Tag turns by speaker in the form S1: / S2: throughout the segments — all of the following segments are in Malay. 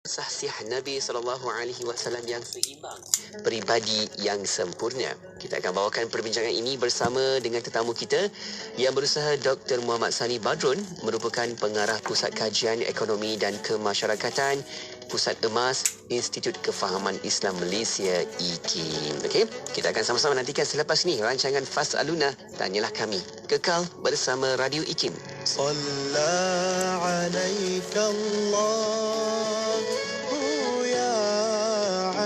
S1: Sahsiah Nabi SAW yang seimbang, peribadi yang sempurna. Kita akan bawakan perbincangan ini bersama dengan tetamu kita yang berusaha Dr. Muhammad Sani Badrun, merupakan pengarah Pusat Kajian Ekonomi dan Kemasyarakatan Pusat Emas Institut Kefahaman Islam Malaysia IKIM. Okey, kita akan sama-sama nantikan selepas ni rancangan Fas'aluna, Tanyalah Kami. Kekal bersama Radio IKIM.
S2: Salla alaika Allah ya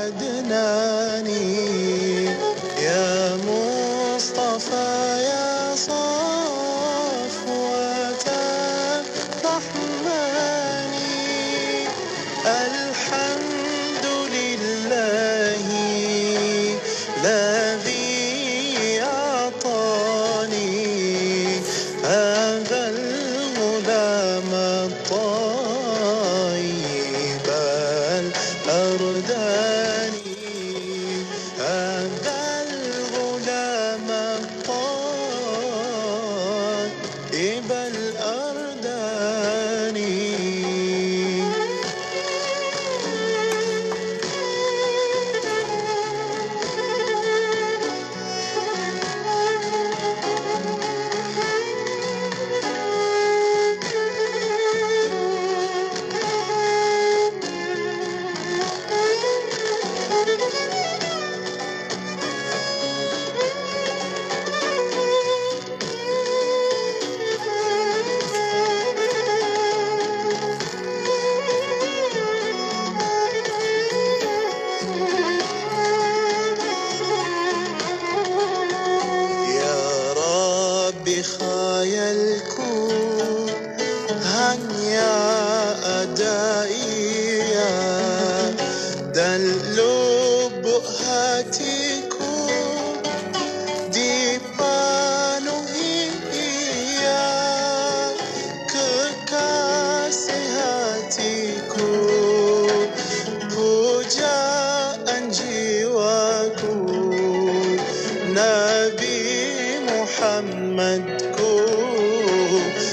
S2: Adnani ya Mustafa ya Safwata Rahmani Alhamdulillahi الذي أعطاني هذا الغلام الطيب الأرداني هذا الغلام الطيب الأرداني. Khayalku hanya ada ia dan lubuk hatiku dipenuhi ia kekasih hatiku pujaan jiwaku Nabi Muhammadku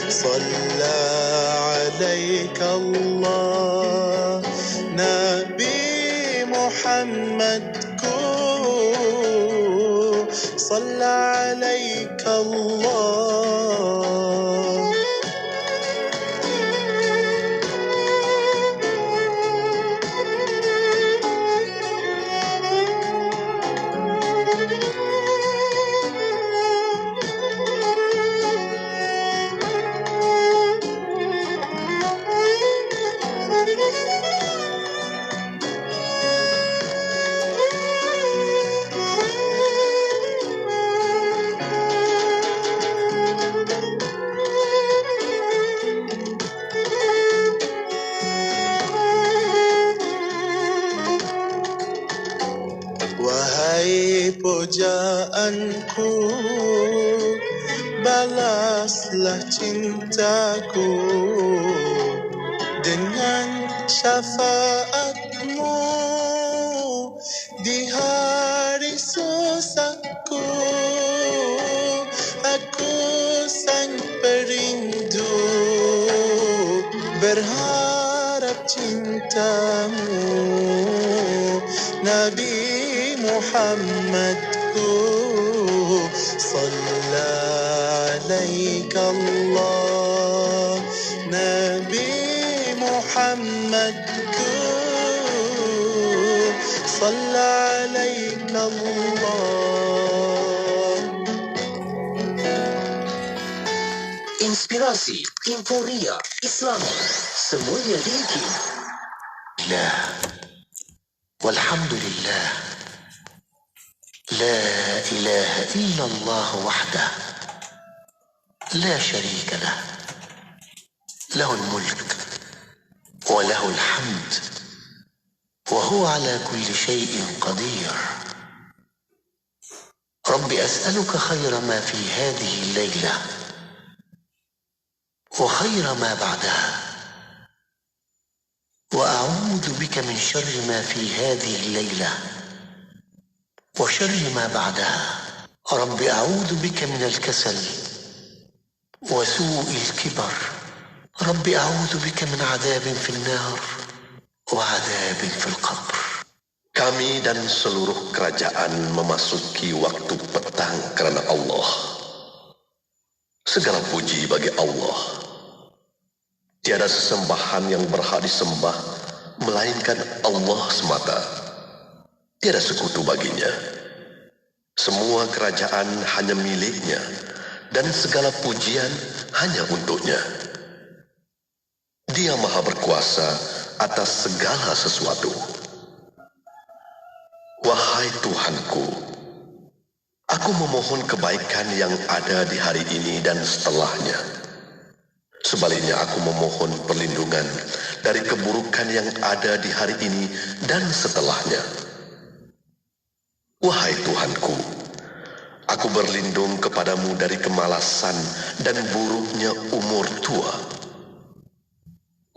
S2: Salla alaika Allah Nabi Muhammadku Salla alaika Allah. Wahai pujaanku, balaslah cintaku dengan syafaatmu di hari susahku. Aku sang perindu berharap cintamu Nabi Muhammadku Salla alaika Allah Nabi Muhammadku Salla alaika Allah.
S1: Inspirasi, Inforia, Islam, semuanya di IKIM.
S3: Walhamdulillah La ilaha illallah wahdah La syarika lah Lahul mulk Wa lahul hamd Wa huwa ala kulli syai'in qadir Rabbi as'aluka khayra ma fi hadhihi al-layla Wa khayra ma ba'daha وأعوذ بك من شر ما في هذه الليلة وشر ما بعدها رب أعوذ بك من الكسل وسوء الكبر رب أعوذ بك من عذاب في النار وعذاب في القبر.
S4: Kami dan seluruh kerajaan memasuki waktu petang kerana Allah. Segala puji bagi Allah. Tiada sesembahan yang berhak disembah melainkan Allah semata. Tiada sekutu baginya. Semua kerajaan hanya miliknya dan segala pujian hanya untuknya. Dia maha berkuasa atas segala sesuatu. Wahai Tuhanku, aku memohon kebaikan yang ada di hari ini dan setelahnya. Sebaliknya aku memohon perlindungan dari keburukan yang ada di hari ini dan setelahnya. Wahai Tuhanku, aku berlindung kepadamu dari kemalasan dan buruknya umur tua.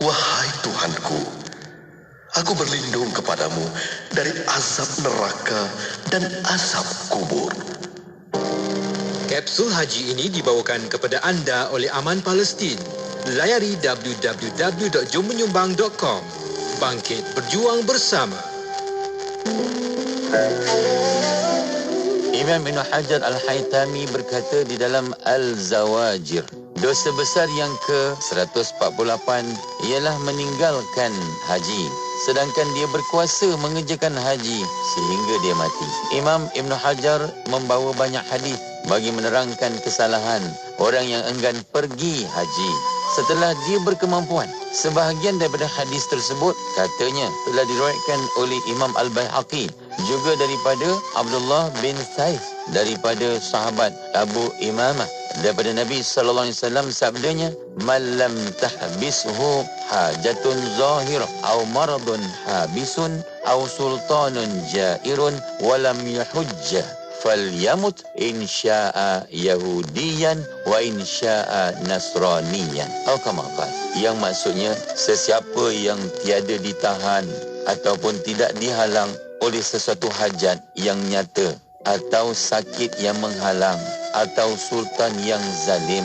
S4: Wahai Tuhanku, aku berlindung kepadamu dari azab neraka dan azab kubur.
S5: Kapsul haji ini dibawakan kepada anda oleh Aman Palestin. Layari www.jommenyumbang.com. Bangkit berjuang bersama.
S6: Imam Ibn Hajar Al-Haytami berkata di dalam Al-Zawajir, dosa besar yang ke-148 ialah meninggalkan haji, sedangkan dia berkuasa mengerjakan haji sehingga dia mati. Imam Ibn Hajar membawa banyak hadis bagi menerangkan kesalahan orang yang enggan pergi haji setelah dia berkemampuan. Sebahagian daripada hadis tersebut katanya telah diriwayatkan oleh Imam Al-Baihaqi, juga daripada Abdullah bin Saif, daripada sahabat Abu Imamah, daripada Nabi sallallahu alaihi wasallam sabdanya, "Man lam tahbishu hajatun zahir aw maradun habisun aw sultanun jairun wa lam yahujja falyamut in syaa yahudiyan wa in syaa nasraniyan." Atau kama qala, yang maksudnya sesiapa yang tiada ditahan ataupun tidak dihalang oleh sesuatu hajat yang nyata, atau sakit yang menghalang, atau sultan yang zalim,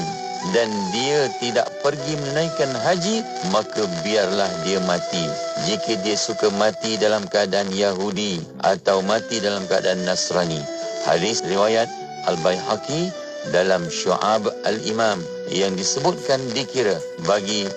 S6: dan dia tidak pergi menunaikan haji, maka biarlah dia mati. Jika dia suka mati dalam keadaan Yahudi atau mati dalam keadaan Nasrani. Hadis riwayat Al-Baihaqi dalam Syu'ab Al-Imam, yang disebutkan dikira bagi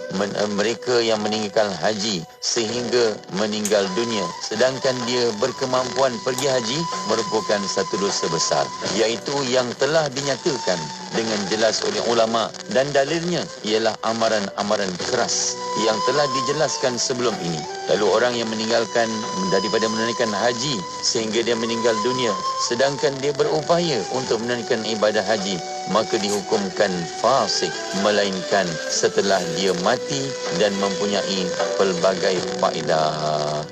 S6: mereka yang meninggalkan haji sehingga meninggal dunia sedangkan dia berkemampuan pergi haji merupakan satu dosa besar, iaitu yang telah dinyatakan dengan jelas oleh ulama, dan dalilnya ialah amaran-amaran keras yang telah dijelaskan sebelum ini. Lalu orang yang meninggalkan daripada menunaikan haji sehingga dia meninggal dunia sedangkan dia berupaya untuk menunaikan ibadah haji, maka dihukumkan fasik, melainkan setelah dia mati dan mempunyai pelbagai faedah.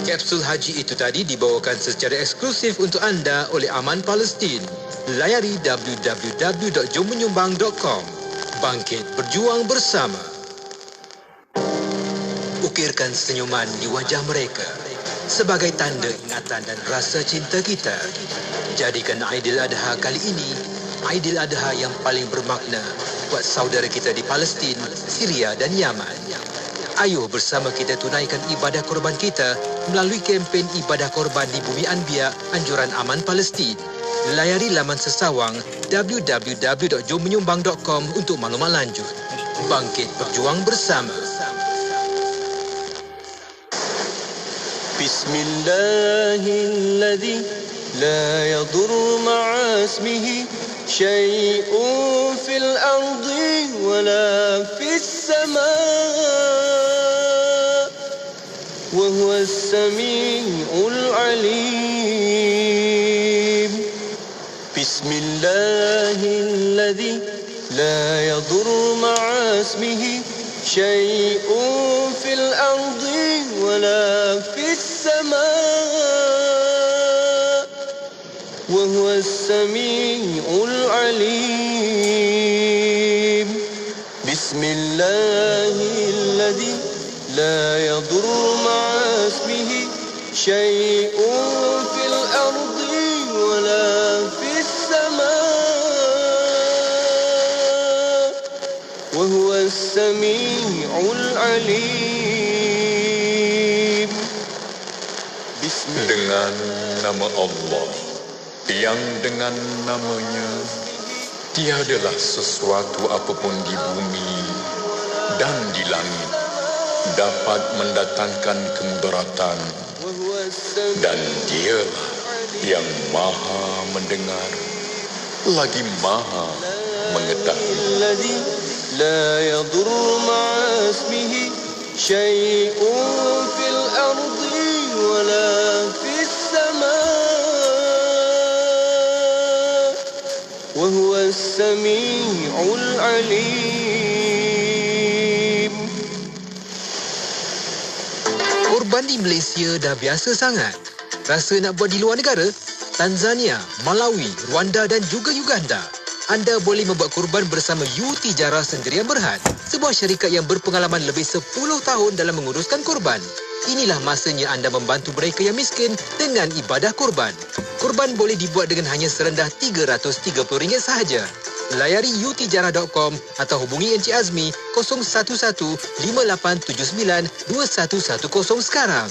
S5: Kapsul haji itu tadi dibawakan secara eksklusif untuk anda oleh Aman Palestin. Layari www.jommenyumbang.com. Bangkit berjuang bersama. Ukirkan senyuman di wajah mereka sebagai tanda ingatan dan rasa cinta kita. Jadikan Aidilladha kali ini Aidilladha yang paling bermakna buat saudara kita di Palestin, Syria dan Yaman. Ayuh bersama kita tunaikan ibadah korban kita melalui kempen ibadah korban di Bumi Anbiya anjuran Aman Palestin. Layari laman sesawang www.jommenyumbang.com untuk maklumat lanjut. Bangkit berjuang bersama.
S2: Bismillahilladzi la yadur ma'a ismihi syai'un fil ardi wala fis sama' wa huwas sami'ul alim. Bismillahilladzi la yadur ma'a ismihi syai'un fil ardi wala fis sama' wa huwas sami'ul alim. Bismillahilladzi la yadur ma'a ismihi syai'un fil ardi wala fis sama' wa huwas sami'ul alim.
S7: Dengan nama Allah, yang dengan namanya tiadalah sesuatu apapun di bumi dan di langit dapat mendatangkan kemudaratan, dan dialah yang maha mendengar lagi maha mengetahui.
S2: الذي لا يضر مع اسمه شيء في الأرض ولا في السماء وهو السميع العليم.
S5: Korban di Malaysia dah biasa sangat. Rasa nak buat di luar negara? Tanzania, Malawi, Rwanda dan juga Uganda. Anda boleh membuat korban bersama U-Tijarah Sendirian Berhad, sebuah syarikat yang berpengalaman lebih 10 tahun dalam menguruskan korban. Inilah masanya anda membantu mereka yang miskin dengan ibadah korban. Korban boleh dibuat dengan hanya serendah RM330 sahaja. Layari utijarah.com atau hubungi Encik Azmi 011-5879-2110 sekarang.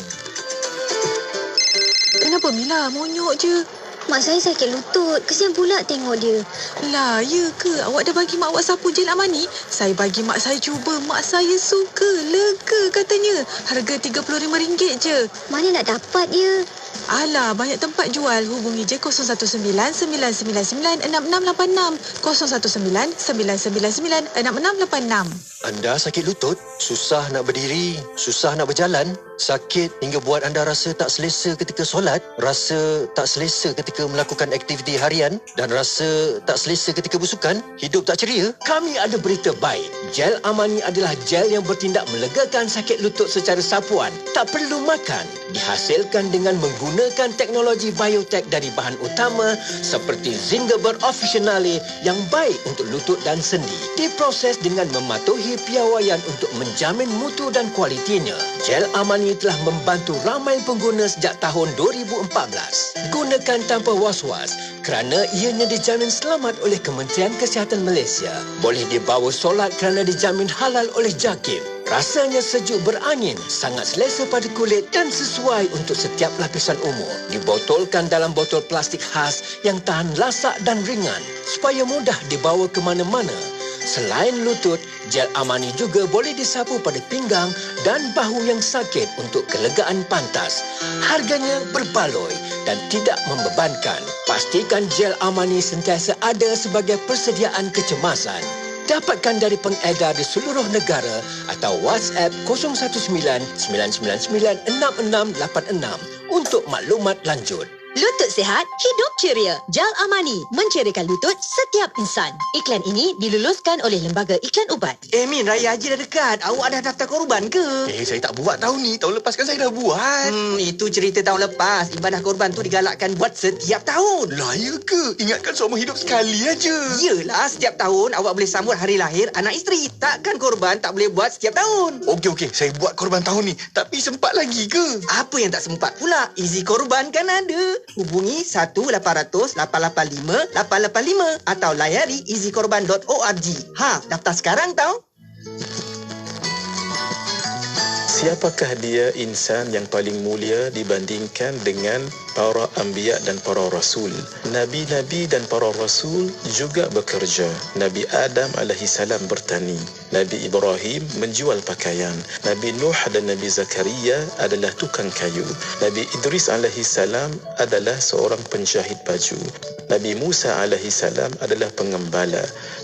S8: Kenapa Mila? Monyok je.
S9: Mak saya sakit lutut. Kesian pula tengok dia.
S8: Lah, ya ke? Awak dah bagi mak awak sapu gel Amani? Saya bagi mak saya cuba. Mak saya suka. Lega katanya. Harga RM35 je.
S9: Mana nak dapat dia?
S8: Alah, banyak tempat jual. Hubungi je 019-999-6686. 019-999-6686.
S10: Anda sakit lutut? Susah nak berdiri? Susah nak berjalan? Sakit hingga buat anda rasa tak selesa ketika solat? Rasa tak selesa ketika melakukan aktiviti harian? Dan rasa tak selesa ketika bersukan? Hidup tak ceria?
S11: Kami ada berita baik. Gel Amani adalah gel yang bertindak melegakan sakit lutut secara sapuan. Tak perlu makan. Dihasilkan dengan menggunakan teknologi biotech dari bahan utama seperti Zingiber officinale yang baik untuk lutut dan sendi. Diproses dengan mematuhi piawaian untuk menjamin mutu dan kualitinya. Gel Amani telah membantu ramai pengguna sejak tahun 2014. Gunakan tanpa was-was kerana ianya dijamin selamat oleh Kementerian Kesihatan Malaysia. Boleh dibawa solat kerana dijamin halal oleh JAKIM. Rasanya sejuk berangin, sangat selesa pada kulit dan sesuai untuk setiap lapisan umur. Dibotolkan dalam botol plastik khas yang tahan lasak dan ringan supaya mudah dibawa ke mana-mana. Selain lutut, gel Amani juga boleh disapu pada pinggang dan bahu yang sakit untuk kelegaan pantas. Harganya berbaloi dan tidak membebankan. Pastikan gel Amani sentiasa ada sebagai persediaan kecemasan. Dapatkan dari pengedar di seluruh negara atau WhatsApp 019-999-6686 untuk maklumat lanjut.
S12: Lutut sihat, hidup ceria. Gel Amani, menceriakan lutut setiap insan. Iklan ini diluluskan oleh Lembaga Iklan Ubat.
S11: Min, Raya Haji dah dekat. Awak dah daftar korban ke?
S4: Saya tak buat tahun ni. Tahun lepas kan saya dah buat.
S11: Itu cerita tahun lepas. Ibadah korban tu digalakkan buat setiap tahun.
S4: Lah, ya ke? Ingatkan seumur hidup sekali aja.
S11: Yelah, setiap tahun awak boleh sambut hari lahir anak isteri. Takkan korban tak boleh buat setiap tahun.
S4: Okey. Saya buat korban tahun ni. Tapi sempat lagi ke?
S11: Apa yang tak sempat pula? Easy korban kan ada. Hubungi 1-800-885-885 atau layari easykorban.org. Daftar sekarang tau.
S13: Siapakah dia insan yang paling mulia dibandingkan dengan para anbiya dan para rasul? Nabi-nabi dan para rasul juga bekerja. Nabi Adam alaihissalam bertani. Nabi Ibrahim menjual pakaian. Nabi Nuh dan Nabi Zakaria adalah tukang kayu. Nabi Idris alaihissalam adalah seorang penjahit baju. Nabi Musa alaihissalam adalah pengembala.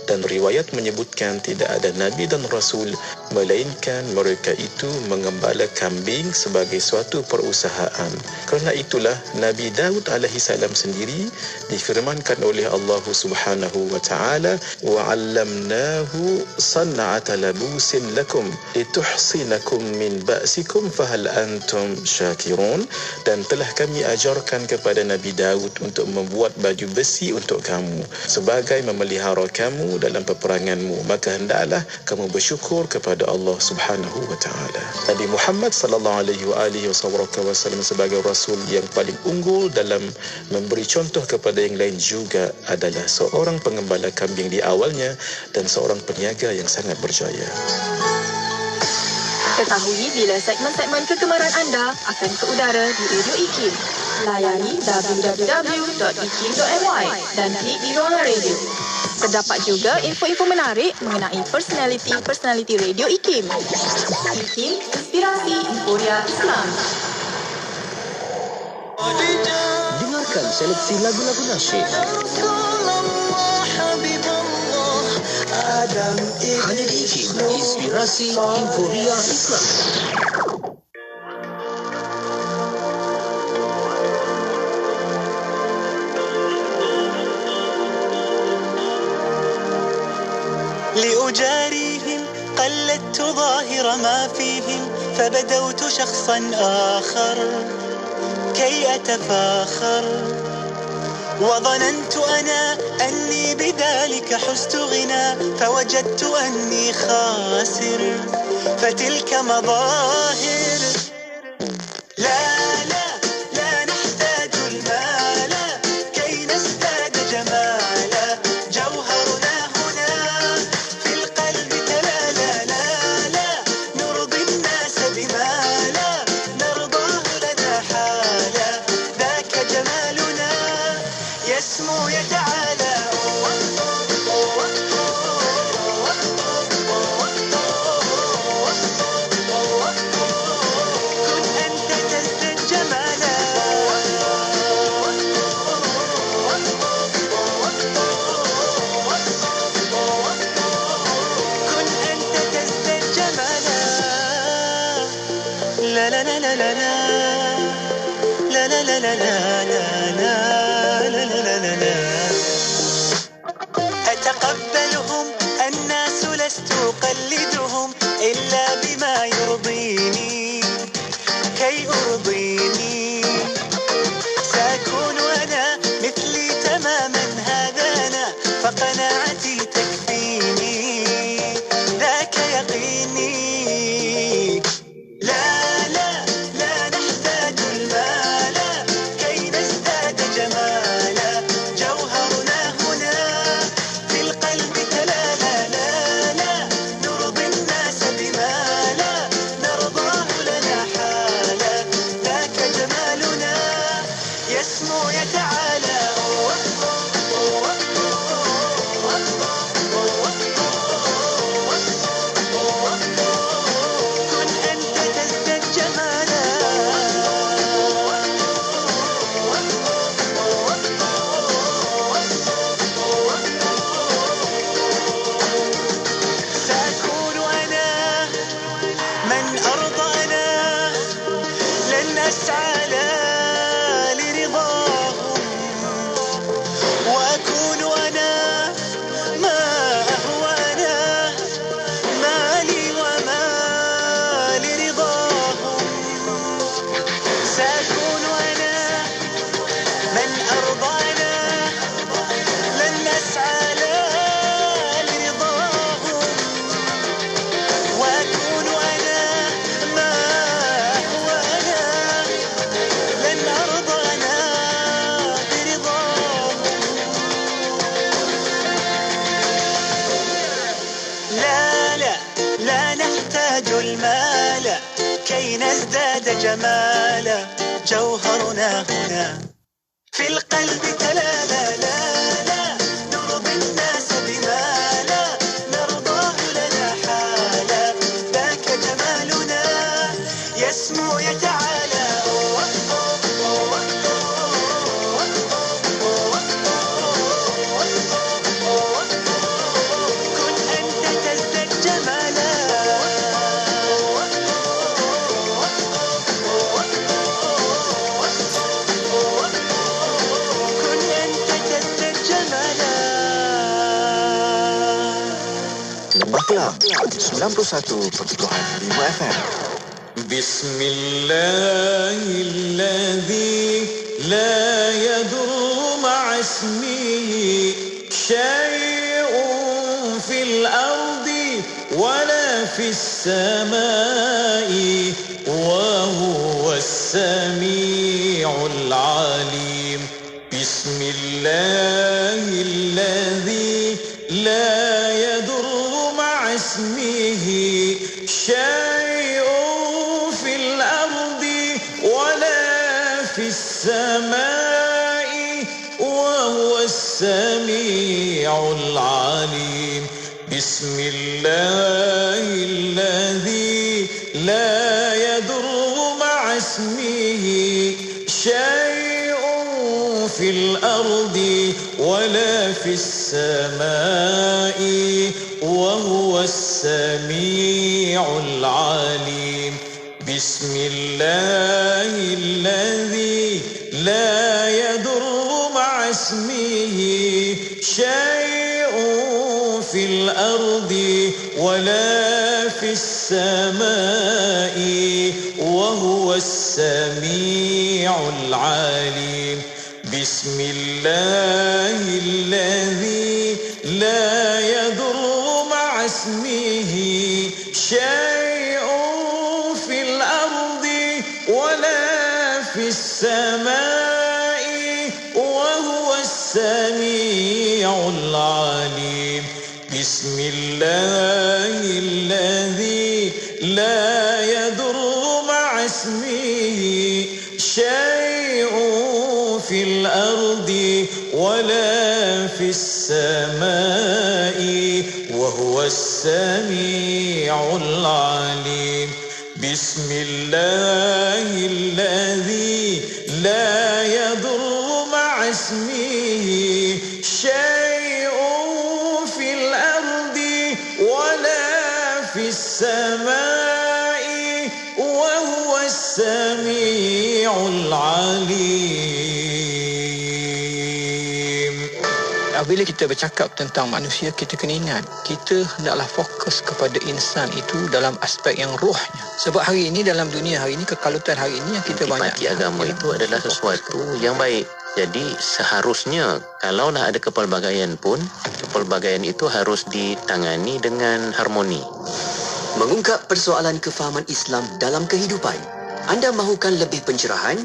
S13: Dan riwayat menyebutkan tidak ada Nabi dan Rasul melainkan mereka itu mengembala kambing sebagai suatu perusahaan. Kerana itulah Nabi Daud alaihissalam sendiri difirmankan oleh Allah Subhanahu wa taala, wa 'allamnahu san'ata labusin lakum lituhsinakum min ba'sikum fahal antum syakirun. Dan telah kami ajarkan kepada Nabi Daud untuk membuat baju besi untuk kamu sebagai memelihara kamu dalam peperanganmu, maka hendaklah kamu bersyukur kepada Allah Subhanahu wa taala. Nabi Muhammad sallallahu alaihi wasallam sebagai rasul yang paling unggul dalam memberi contoh kepada yang lain juga adalah seorang pengembala kambing di awalnya dan seorang peniaga yang sangat berjaya.
S14: Ketahui bila segmen-segmen kegemaran anda akan ke udara di Radio IKIM. Layari www.ikim.my dan klik di ruangan radio. Terdapat juga info-info menarik mengenai personaliti Radio IKIM. IKIM, Inspirasi Euforia Islam.
S11: Dengarkan seleksi lagu-lagu nasyid. Hanya di IKIM, Inspirasi Euforia Islam.
S15: لأجاريهم قلدت ظاهر ما فيهم فبدوت شخصا آخر كي أتفاخر وظننت أنا أني بذلك حزت غنى فوجدت أني خاسر فتلك مظاهر لا لا لا نحتاج المال كي نزداد جمالا جوهرنا هنا في القلب تلالا لا لا نرضي الناس بما لا نرضاه لنا حالا ذاك جمالنا يسمو يتعالى كن أنت تزدد جمالا كن أنت تزدد جمالا لا لا لا لا لا لا لا لا لا لا لا أتقبلهم الناس لست أقلدهم إلا بما يرضيني كي أرضيني سأكون أنا مثلي تماما هذا أنا فقناعتي تكفيني ذاك يقيني لا لا لا نحتاج المال كي نزداد جمالا جوهرنا هنا في القلب تلالا لا لا نرضي الناس بما لا نرضاه لنا حالا ذاك جمالنا يسمو يتعالى كن أنت تزدد جمالا سأكون أنا من أرضى أنا لن أسعى لا لرضاهم وأكون أنا ما أهوى أنا مالي وما لرضاهم سأكون أنا من أرضى أنا لن أسعى لا لرضاهم وأكون أنا ما أهوى أنا لن أرضى أنا برضاهم لا لا لا نحتاج المال كي نزداد جمالا جوهرنا هنا في القلب تلالا لا لا نرضي الناس بما لا نرضاه لنا حالا ذاك جمالنا يسمو يتعالى كن أنت تزدد جمالا كن أنت تزدد جمالا
S16: Lembah Kelang 91.5 FM.
S7: بسم الله الذي لا يضر مع اسمه شيء في الأرض ولا في السماء وهو السميع العليم بسم الله الذي لا يضر مع اسمه شيء في السماء وهو السميع العليم بسم الله الذي لا يضر مع اسمه شيء في الأرض ولا في السماء وهو السميع العليم بسم الله الذي لا يضر مع اسمه شيء في الأرض ولا في السماء وهو السميع العليم بسم الله الذي لا يضر مع اسمه شيء في الأرض ولا في السماء وهو السميع العليم بسم الله الذي لا يضر مع اسمه شيء في الأرض ولا في السماء وهو السميع العليم بسم الله الذي لا يضر مع اسمه شيء في الأرض ولا في السماء وهو السميع العليم.
S5: Bila kita bercakap tentang manusia, kita kena ingat, kita hendaklah fokus kepada insan itu dalam aspek yang rohnya. Sebab hari ini, dalam dunia hari ini, kekalutan hari ini yang kita banyak.
S6: Intipati agama itu adalah sesuatu yang baik. Jadi seharusnya kalaulah ada kepelbagaian pun, kepelbagaian itu harus ditangani dengan harmoni.
S1: Mengungkap persoalan kefahaman Islam dalam kehidupan. Anda mahukan lebih pencerahan?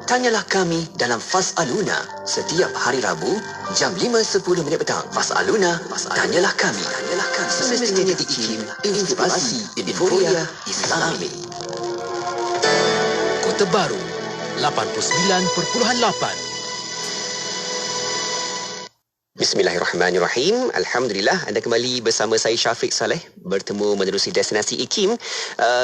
S1: Tanyalah kami dalam Fas'aluna setiap hari Rabu jam 5.10 petang. Fas'aluna, tanyalah kami. Semestinya di IKIM, inspirasi euforia Islami.
S11: Kota Baru 89.8.
S1: Bismillahirrahmanirrahim. Alhamdulillah, anda kembali bersama saya Syafiq Saleh bertemu menerusi destinasi IKIM.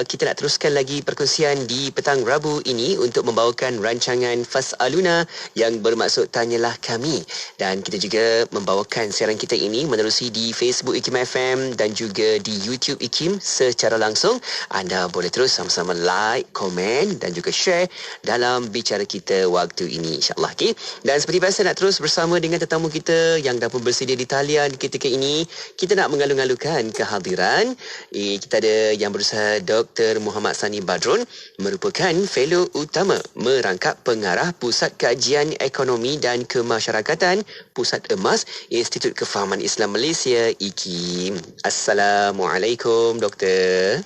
S1: Kita nak teruskan lagi perkongsian di petang Rabu ini untuk membawakan rancangan Fas'aluna yang bermaksud Tanyalah Kami. Dan kita juga membawakan siaran kita ini menerusi di Facebook IKIM FM dan juga di YouTube IKIM secara langsung. Anda boleh terus sama-sama like, komen dan juga share dalam bicara kita waktu ini, insyaAllah. Okay? Dan seperti biasa nak terus bersama dengan tetamu kita yang dah pun bersedia di talian ketika ini. Kita nak mengalu-alukan kehadiran. Kita ada yang berusaha Dr. Muhammad Sani Badrun, merupakan fellow utama merangkap pengarah Pusat Kajian Ekonomi dan Kemasyarakatan Pusat Emas Institut Kefahaman Islam Malaysia IKIM. Assalamualaikum Doktor.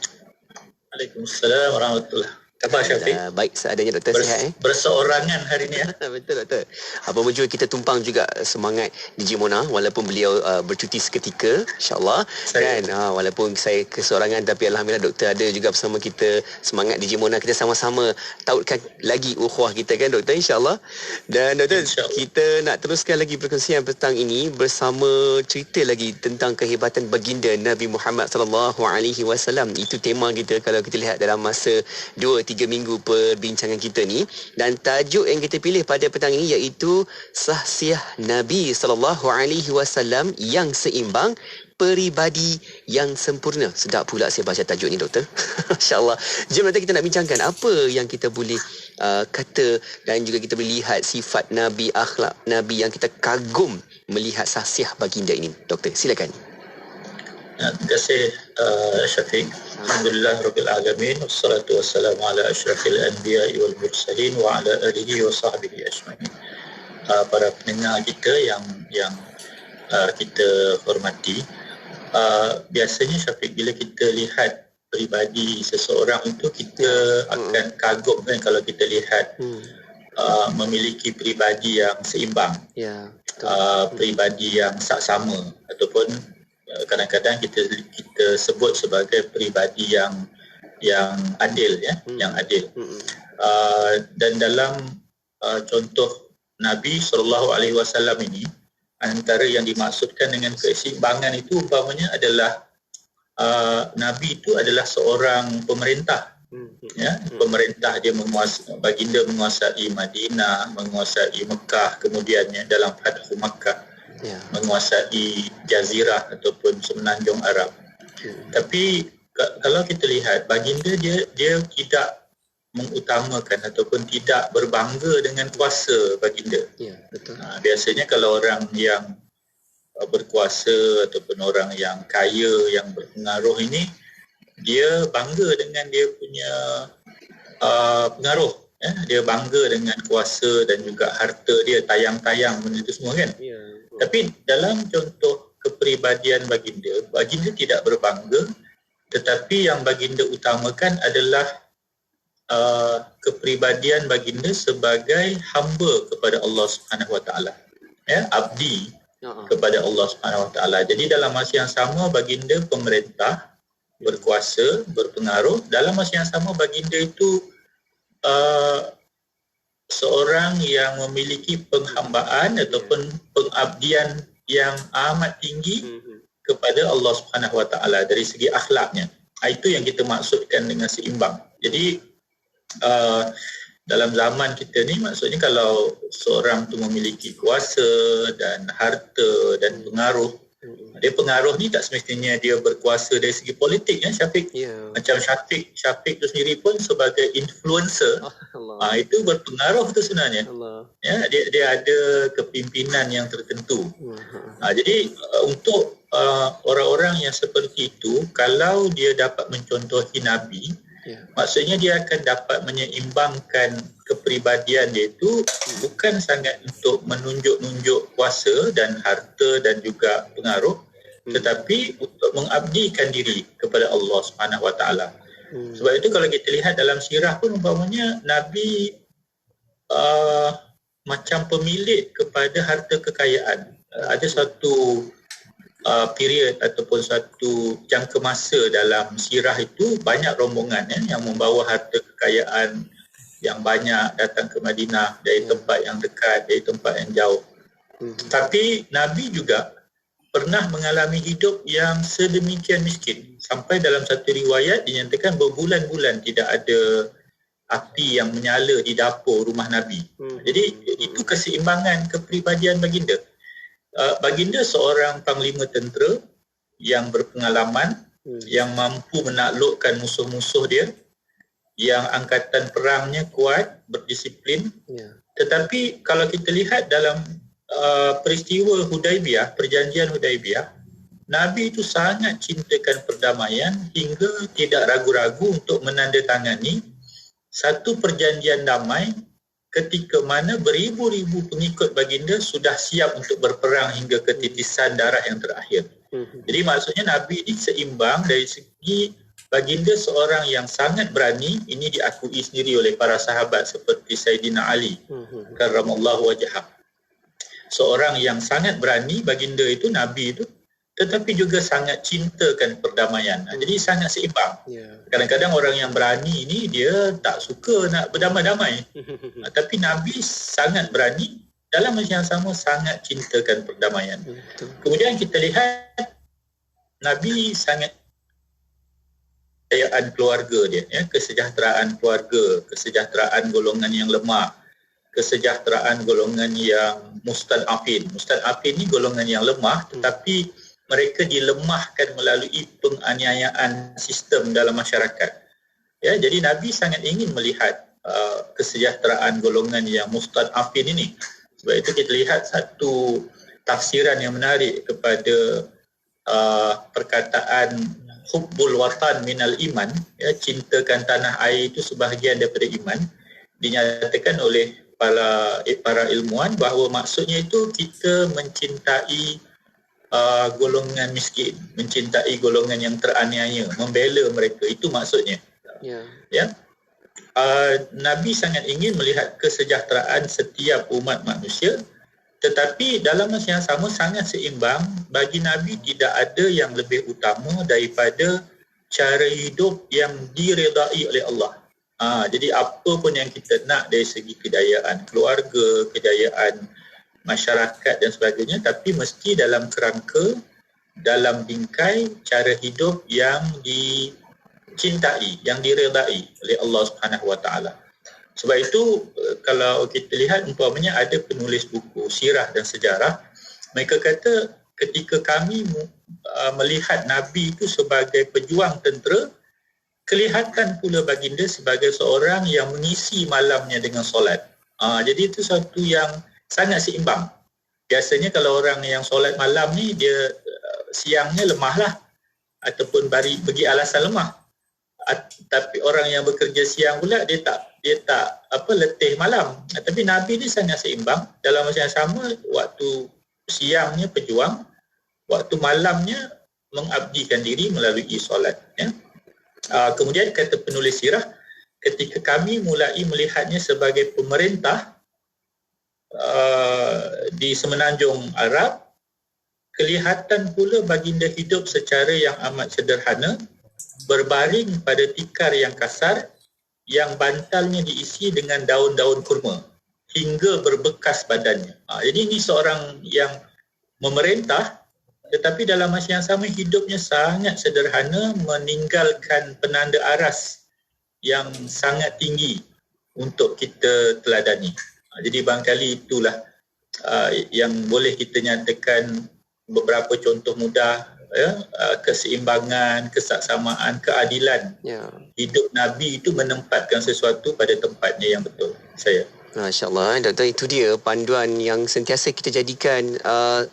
S17: Waalaikumsalam warahmatullahi. Khabar Syafiq?
S1: Baik seadanya Doktor, sihat
S17: berseorangan hari ini ya.
S1: Betul Doktor. Apa mujur kita tumpang juga semangat DJ Mona walaupun beliau bercuti seketika, insyaAllah kan. Walaupun saya keseorangan tapi Alhamdulillah Doktor ada juga bersama kita. Semangat DJ Mona, kita sama-sama tautkan lagi ukhuwah kita kan Doktor, insyaAllah. Dan Doktor, kita nak teruskan lagi perkongsian petang ini bersama cerita lagi tentang kehebatan baginda Nabi Muhammad SAW. Itu tema kita kalau kita lihat dalam masa 2-3 minggu perbincangan kita ni. Dan tajuk yang kita pilih pada petang ini iaitu Sahsiah Nabi SAW yang seimbang, peribadi yang sempurna. Sedap pula saya baca tajuk ni Doktor. InsyaAllah. Jom nanti kita nak bincangkan apa yang kita boleh kata dan juga kita boleh lihat sifat Nabi, akhlak Nabi yang kita kagum melihat sahsiah baginda ini. Doktor, silakan.
S17: Terima kasih Syafiq. Alhamdulillah Rabbil Alamin. Wassalatu wassalamu ala ashrafil anbiya'i wal mursalin wa ala alihi wa sahbihi ajma'in. Para pendengar kita yang kita hormati, biasanya Syafiq, bila kita lihat peribadi seseorang itu, kita akan kagum kan kalau kita lihat memiliki peribadi yang seimbang, peribadi yang saksama, ataupun kadang-kadang kita sebut sebagai peribadi yang adil, ya, yang adil. Dan dalam contoh Nabi SAW ini, antara yang dimaksudkan dengan keseimbangan itu umpamanya adalah Nabi itu adalah seorang pemerintah. Ya, pemerintah dia baginda menguasai Madinah, menguasai Mekah, kemudiannya dalam Fathu Makkah menguasai Jazirah ataupun semenanjung Arab. Tapi kalau kita lihat baginda dia tidak mengutamakan ataupun tidak berbangga dengan kuasa baginda.
S1: Betul.
S17: Biasanya kalau orang yang berkuasa ataupun orang yang kaya, yang berpengaruh ini, dia bangga dengan dia punya pengaruh. Dia bangga dengan kuasa dan juga harta dia, tayang-tayang benda itu semua kan. Tapi dalam contoh kepribadian baginda tidak berbangga, tetapi yang baginda utamakan adalah kepribadian baginda sebagai hamba kepada Allah Subhanahu Wa Taala, abdi kepada Allah Subhanahu Wa Taala. Jadi dalam masa yang sama baginda pemerintah, berkuasa, berpengaruh. Dalam masa yang sama baginda itu seorang yang memiliki penghambaan ataupun pengabdian yang amat tinggi kepada Allah Subhanahu Wa Taala dari segi akhlaknya. Itu yang kita maksudkan dengan seimbang. Jadi dalam zaman kita ni, maksudnya kalau seorang tu memiliki kuasa dan harta dan pengaruh, dia pengaruh ni tak semestinya dia berkuasa dari segi politik Syafiq. Macam Syafiq tu sendiri pun sebagai influencer, itu berpengaruh tu sebenarnya. Dia ada kepimpinan yang tertentu. Jadi untuk orang-orang yang seperti itu, kalau dia dapat mencontohi Nabi, maksudnya dia akan dapat menyeimbangkan kepribadian dia itu bukan sangat untuk menunjuk-nunjuk kuasa dan harta dan juga pengaruh, tetapi untuk mengabdikan diri kepada Allah Subhanahu Wa Taala. Sebab itu kalau kita lihat dalam sirah pun umpamanya Nabi macam pemilik kepada harta kekayaan. Ada satu period ataupun satu jangka masa dalam sirah itu banyak rombongan yang membawa harta kekayaan yang banyak datang ke Madinah dari tempat yang dekat, dari tempat yang jauh. Tapi Nabi juga pernah mengalami hidup yang sedemikian miskin. Sampai dalam satu riwayat dinyatakan berbulan-bulan tidak ada api yang menyala di dapur rumah Nabi. Jadi itu keseimbangan kepribadian baginda. Baginda seorang panglima tentera yang berpengalaman, yang mampu menaklukkan musuh-musuh dia, yang angkatan perangnya kuat, berdisiplin. Tetapi kalau kita lihat dalam peristiwa Hudaibiyah, perjanjian Hudaibiyah, Nabi itu sangat cintakan perdamaian hingga tidak ragu-ragu untuk menandatangani satu perjanjian damai ketika mana beribu-ribu pengikut baginda sudah siap untuk berperang hingga ketitisan darah yang terakhir. Jadi maksudnya Nabi ini seimbang dari segi baginda seorang yang sangat berani. Ini diakui sendiri oleh para sahabat seperti Sayyidina Ali karramallahu wajhah. Seorang yang sangat berani baginda itu, Nabi itu, tetapi juga sangat cintakan perdamaian. Jadi sangat seimbang. Kadang-kadang orang yang berani ini dia tak suka nak berdamai-damai. Tapi Nabi sangat berani, dalam masa yang sama sangat cintakan perdamaian. Kemudian kita lihat Nabi sangat kesejahteraan keluarga dia, kesejahteraan keluarga, kesejahteraan golongan yang lemah, kesejahteraan golongan yang mustad'afin. Mustad'afin ni golongan yang lemah, tetapi mereka dilemahkan melalui penganiayaan sistem dalam masyarakat. Jadi Nabi sangat ingin melihat kesejahteraan golongan yang mustad'afin ini. Sebab itu kita lihat satu tafsiran yang menarik kepada perkataan hubbul watan minal iman, cintakan tanah air itu sebahagian daripada iman. Dinyatakan oleh para ilmuwan bahawa maksudnya itu kita mencintai golongan miskin, mencintai golongan yang teraniaya, membela mereka, itu maksudnya. Nabi sangat ingin melihat kesejahteraan setiap umat manusia, tetapi dalam masa yang sama sangat seimbang. Bagi Nabi tidak ada yang lebih utama daripada cara hidup yang diredai oleh Allah. Jadi apa pun yang kita nak dari segi kejayaan keluarga, kejayaan masyarakat dan sebagainya, tapi mesti dalam kerangka, dalam bingkai cara hidup yang dicintai, yang diredai oleh Allah Subhanahu Wa Taala. Sebab itu kalau kita lihat umpamanya ada penulis buku sirah dan sejarah, mereka kata ketika kami melihat Nabi itu sebagai pejuang tentera, kelihatan pula baginda sebagai seorang yang mengisi malamnya dengan solat. Jadi itu satu yang sangat seimbang. Biasanya kalau orang yang solat malam ni, dia siangnya lemah lah, ataupun bagi alasan lemah. Tapi orang yang bekerja siang pula dia tak letih malam. Tapi Nabi ni sangat seimbang. Dalam masa yang sama, waktu siangnya pejuang, waktu malamnya mengabdikan diri melalui solat. Kemudian kata penulis sirah, ketika kami mulai melihatnya sebagai pemerintah di semenanjung Arab, kelihatan pula baginda hidup secara yang amat sederhana, berbaring pada tikar yang kasar, yang bantalnya diisi dengan daun-daun kurma hingga berbekas badannya. Jadi ini seorang yang memerintah, tetapi dalam masa yang sama hidupnya sangat sederhana, meninggalkan penanda aras yang sangat tinggi untuk kita teladani. Jadi barangkali itulah yang boleh kita nyatakan beberapa contoh mudah, keseimbangan, kesaksamaan, keadilan. Hidup Nabi itu menempatkan sesuatu pada tempatnya yang betul.
S1: Masya Allah, Doktor, itu dia panduan yang sentiasa kita jadikan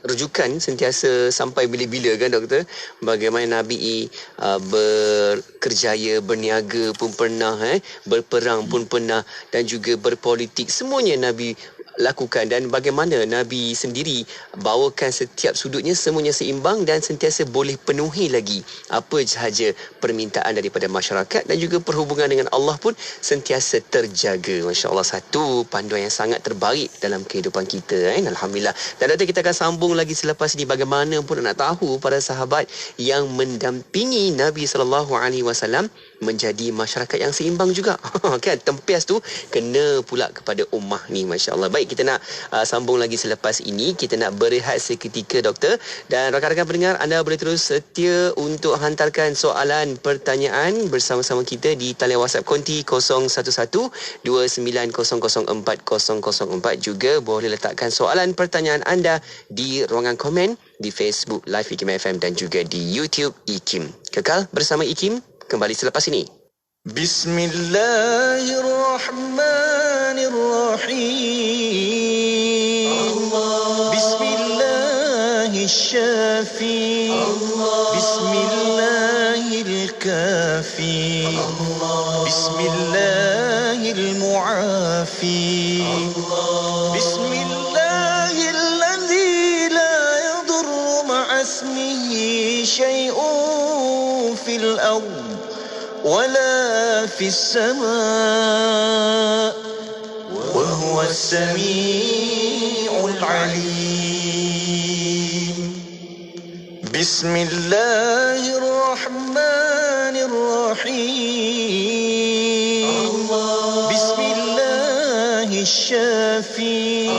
S1: rujukan sentiasa sampai bila-bila kan Doktor. Bagaimana Nabi berkerjaya, berniaga pun pernah, berperang pun pernah, dan juga berpolitik. Semuanya Nabi lakukan, dan bagaimana Nabi sendiri bawakan setiap sudutnya semuanya seimbang dan sentiasa boleh penuhi lagi apa sahaja permintaan daripada masyarakat, dan juga perhubungan dengan Allah pun sentiasa terjaga. Masya Allah, satu panduan yang sangat terbaik dalam kehidupan kita. Alhamdulillah. Dan Doktor, kita akan sambung lagi selepas ini. Bagaimanapun nak tahu para sahabat yang mendampingi Nabi SAW menjadi masyarakat yang seimbang juga. Kan, tempias tu kena pula kepada ummah ni. Masya Allah. Baik, kita nak sambung lagi selepas ini. Kita nak berehat seketika Doktor, dan rakan-rakan pendengar, anda boleh terus setia untuk hantarkan soalan pertanyaan bersama-sama kita di talian WhatsApp konti 0112900404. Juga boleh letakkan soalan pertanyaan anda di ruangan komen di Facebook Live IKIM FM dan juga di YouTube IKIM. Kekal bersama IKIM kembali selepas ini.
S7: Bismillahirrahmanirrahim. Bismillahirrahmanirrahim. Bismillahirkafi. Bismillahirmuafi. Bismillahilladzi la yadurru ma'asmihi syai'un fil ardh ولا في السماء وهو السميع العليم. بسم الله الرحمن الرحيم. بسم الله الشافي.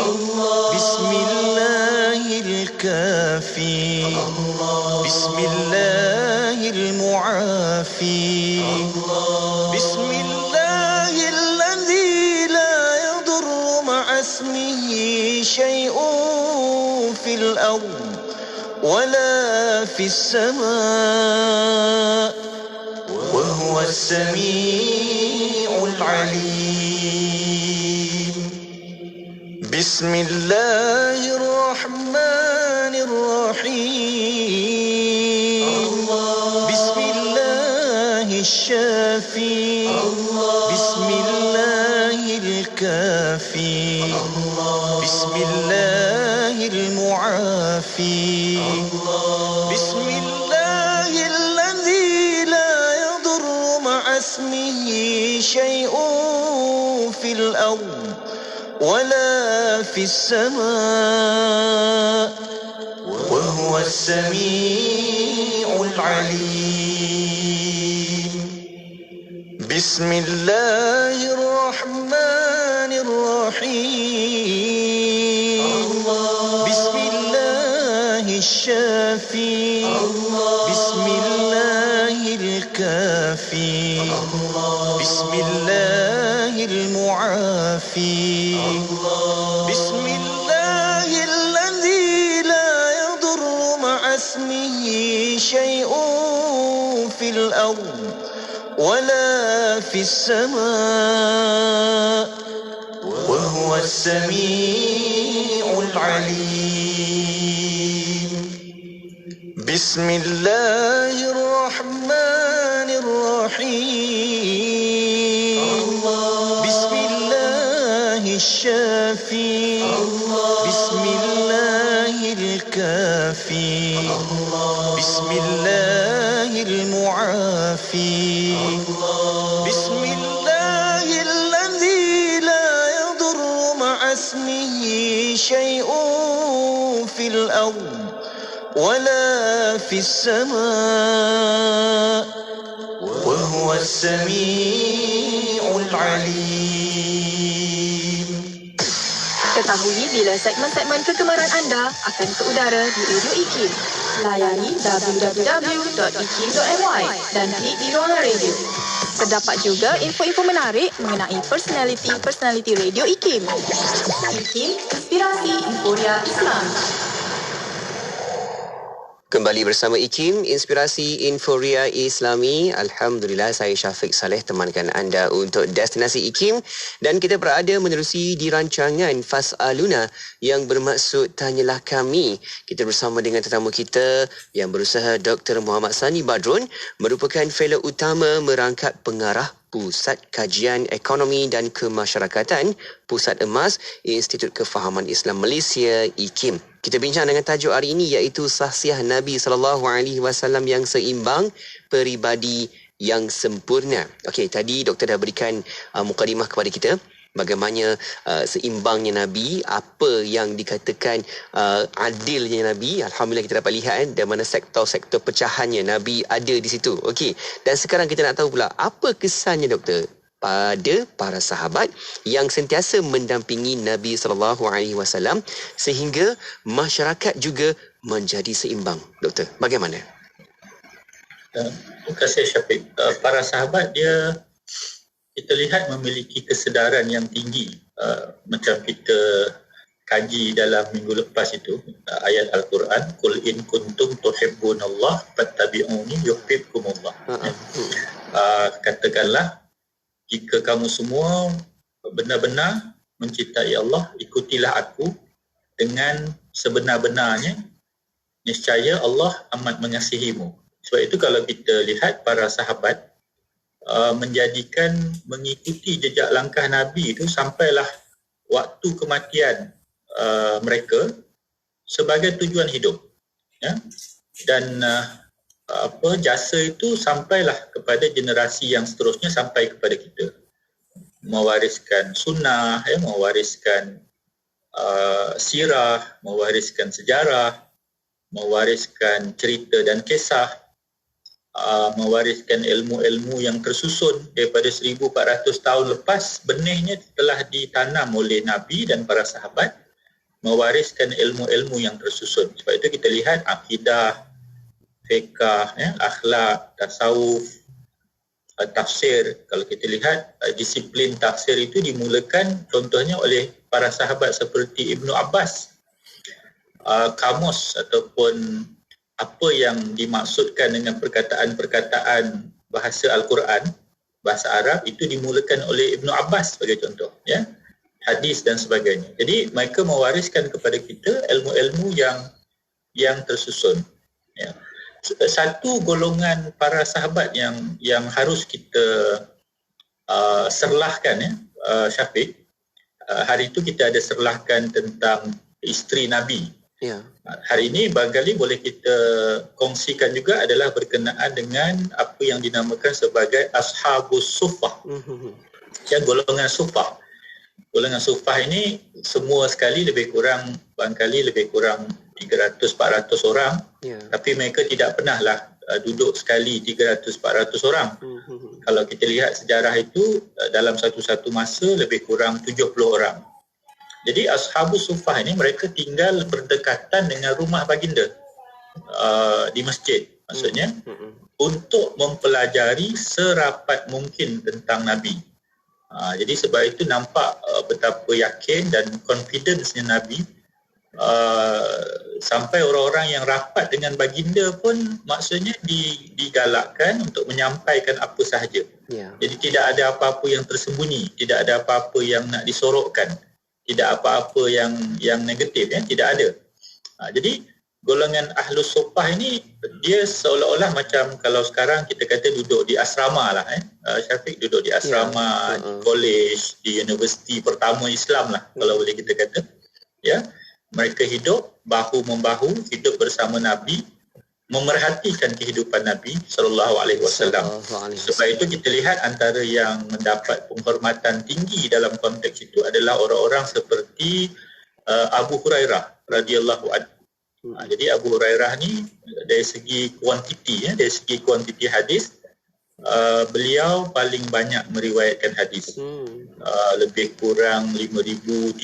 S7: بسم الله الكافي. بسم الله المعافي. بسم الله الذي لا يضر مع اسمه شيء في الأرض ولا في السماء وهو السميع العليم. بسم الله الرحمن الرحيم. بسم الله الشافي. بسم الله الكافي. بسم الله المعافي. بسم الله الذي لا يضر مع اسمه شيء في الأرض ولا في السماء وهو السميع العليم. Bismillahirrahmanirrahim. Bismillahirrahmanirrahim. Bismillahirkafi. Bismillahirmuafi. Bismillahilladzi la yadurru ma'asmihi syai'un fil ardh wala fis sama' wa huwas sami'ul 'alim. Bismillahirrahmanirrahim. Bismillahirrahmanirrahim. Bismillahirkafi. Bismillahirmuafi. Bismillahilladzi la yadurru ma'asmihi syai'un fil ardh wala fis sama' wa huwas sami'ul 'alim.
S14: Ketahui bila segmen-segmen kegemaran anda akan ke udara di Radio IKIM. Layari www.ikim.my dan klik di ruangan radio. Terdapat juga info-info menarik mengenai personaliti Radio IKIM. IKIM, Inspirasi Inforia Islam.
S1: Kembali bersama IKIM, Inspirasi Inforia Islami. Alhamdulillah, saya Syafiq Saleh temankan anda untuk Destinasi IKIM dan kita berada menerusi di rancangan Fas'aluna yang bermaksud Tanyalah Kami. Kita bersama dengan tetamu kita yang berusaha Dr. Muhammad Sani Badrun, merupakan fellow utama merangkap pengarah Pusat Kajian Ekonomi dan Kemasyarakatan Pusat Emas Institut Kefahaman Islam Malaysia IKIM. Kita bincang dengan tajuk hari ini iaitu Sahsiah Nabi SAW yang seimbang, peribadi yang sempurna. Okey, tadi doktor dah berikan mukadimah kepada kita bagaimana seimbangnya Nabi, apa yang dikatakan adilnya Nabi. Alhamdulillah kita dapat lihat dan mana sektor-sektor pecahannya Nabi ada di situ. Okey, dan sekarang kita nak tahu pula apa kesannya doktor pada para sahabat yang sentiasa mendampingi Nabi SAW sehingga masyarakat juga menjadi seimbang. Doktor, bagaimana?
S17: Terima kasih Syafiq. Para sahabat dia kita lihat memiliki kesedaran yang tinggi, macam kita kaji dalam minggu lepas itu ayat Al-Quran, qul in kuntum tuhibbunallah fattabi'uni yuhibbukumullah. Katakanlah, jika kamu semua benar-benar mencintai Allah, ikutilah aku dengan sebenar-benarnya, niscaya Allah amat mengasihimu. Sebab itu kalau kita lihat para sahabat mengikuti jejak langkah Nabi itu sampailah waktu kematian mereka sebagai tujuan hidup, ya? Dan jasa itu sampailah kepada generasi yang seterusnya sampai kepada kita, mewariskan sunnah, ya, mewariskan sirah, mewariskan sejarah, mewariskan cerita dan kisah, mewariskan ilmu-ilmu yang tersusun daripada 1400 tahun lepas. Benihnya telah ditanam oleh Nabi dan para sahabat, mewariskan ilmu-ilmu yang tersusun. Sebab itu kita lihat akidah, fiqh, ya, akhlak, tasawuf, tafsir. Kalau kita lihat disiplin tafsir itu dimulakan contohnya oleh para sahabat seperti Ibnu Abbas. Kamus ataupun apa yang dimaksudkan dengan perkataan-perkataan bahasa Al-Quran, bahasa Arab, itu dimulakan oleh Ibnu Abbas sebagai contoh, ya, hadis dan sebagainya. Jadi mereka mewariskan kepada kita ilmu-ilmu yang tersusun, ya. Satu golongan para sahabat yang harus kita serlahkan, ya, Syafiq. Hari itu kita ada serlahkan tentang isteri Nabi.
S1: Ya.
S17: Hari ini barangkali boleh kita kongsikan juga adalah berkenaan dengan apa yang dinamakan sebagai Ashabus Suffah. Ya, golongan Suffah. Golongan Suffah ini semua sekali lebih kurang 300-400 orang, tapi mereka tidak pernahlah duduk sekali 300-400 orang. Kalau kita lihat sejarah itu, dalam satu-satu masa lebih kurang 70 orang. Jadi Ashabus Suffah ini mereka tinggal berdekatan dengan rumah baginda di masjid. Maksudnya untuk mempelajari serapat mungkin tentang Nabi. Jadi sebab itu nampak betapa yakin dan confidence-nya Nabi, sampai orang-orang yang rapat dengan baginda pun maksudnya digalakkan untuk menyampaikan apa sahaja. Jadi tidak ada apa-apa yang tersembunyi, tidak ada apa-apa yang nak disorokkan, tidak apa-apa yang negatif, tidak ada. Jadi golongan Ahlus Suffah ini dia seolah-olah macam kalau sekarang kita kata duduk di asrama lah, Syafiq duduk di asrama, di college, di universiti pertama Islam lah kalau boleh kita kata. Mereka hidup bahu-membahu, hidup bersama Nabi, memerhatikan kehidupan Nabi SAW. Sebab itu kita lihat antara yang mendapat penghormatan tinggi dalam konteks itu adalah orang-orang seperti Abu Hurairah radhiyallahu anhu. Jadi Abu Hurairah ni dari segi kuantiti hadis, beliau paling banyak meriwayatkan hadis. Lebih kurang 5,300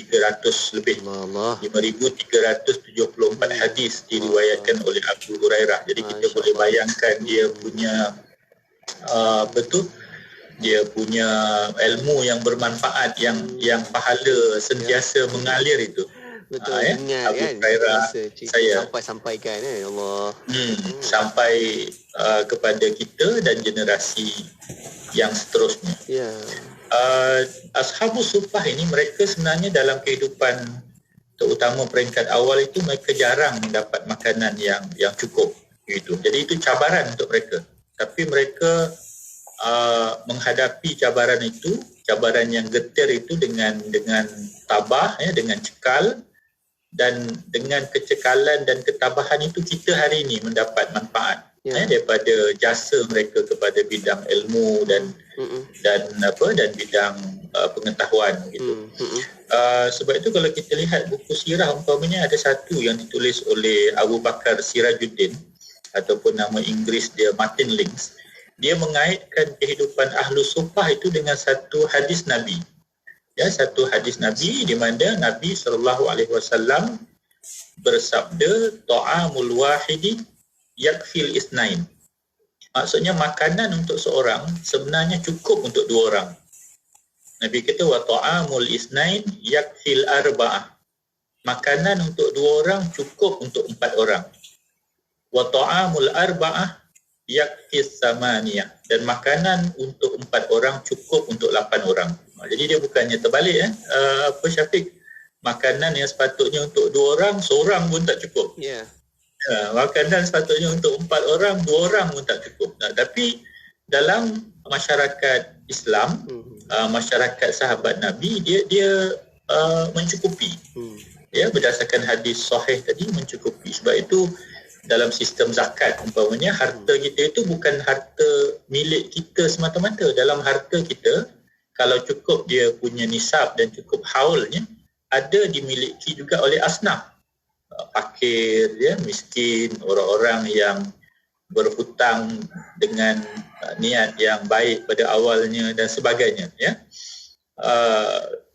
S17: lebih. 5,374 hadis diriwayatkan oleh Abu Hurairah. Jadi kita boleh bayangkan dia punya dia punya ilmu yang bermanfaat, yang pahala sentiasa mengalir itu.
S1: Betul, ingat
S17: Abu
S1: kan
S17: Hurairah saya
S1: sampaikan Allah.
S17: Sampai kepada kita dan generasi yang seterusnya. Ashabus Suffah ini mereka sebenarnya dalam kehidupan terutama peringkat awal itu mereka jarang mendapat makanan yang cukup gitu. Jadi itu cabaran untuk mereka. Tapi mereka menghadapi cabaran itu, cabaran yang getir itu dengan tabah, dengan cekal, dan dengan kecekalan dan ketabahan itu kita hari ini mendapat manfaat daripada jasa mereka kepada bidang ilmu dan bidang pengetahuan gitu. Sebab itu kalau kita lihat buku sirah umpamanya ada satu yang ditulis oleh Abu Bakar Sirajuddin ataupun nama Inggeris dia Martin Links. Dia mengaitkan kehidupan Ahlus Suffah itu dengan satu hadis Nabi. Satu hadis Nabi di mana Nabi SAW bersabda ta'amul wahidi yakfil isnain. Maksudnya makanan untuk seorang sebenarnya cukup untuk dua orang. Nabi kata wa ta'amul isnain yakfil arba'ah. Makanan untuk dua orang cukup untuk 4 orang. Wa ta'amul arba'ah yakfis samaniyah. Dan makanan untuk 4 orang cukup untuk 8 orang. Jadi dia bukannya terbalik Syafiq. Makanan yang sepatutnya untuk 2 orang, seorang pun tak cukup. Makanan sepatutnya untuk 4 orang, 2 orang pun tak cukup. Tapi dalam masyarakat Islam, masyarakat sahabat Nabi, dia mencukupi. Berdasarkan hadis sahih tadi mencukupi. Sebab itu dalam sistem zakat umpamanya harta kita itu bukan harta milik kita semata-mata. Dalam harta kita, kalau cukup dia punya nisab dan cukup haulnya, ada dimiliki juga oleh asnaf, fakir, miskin, orang-orang yang berhutang dengan niat yang baik pada awalnya dan sebagainya.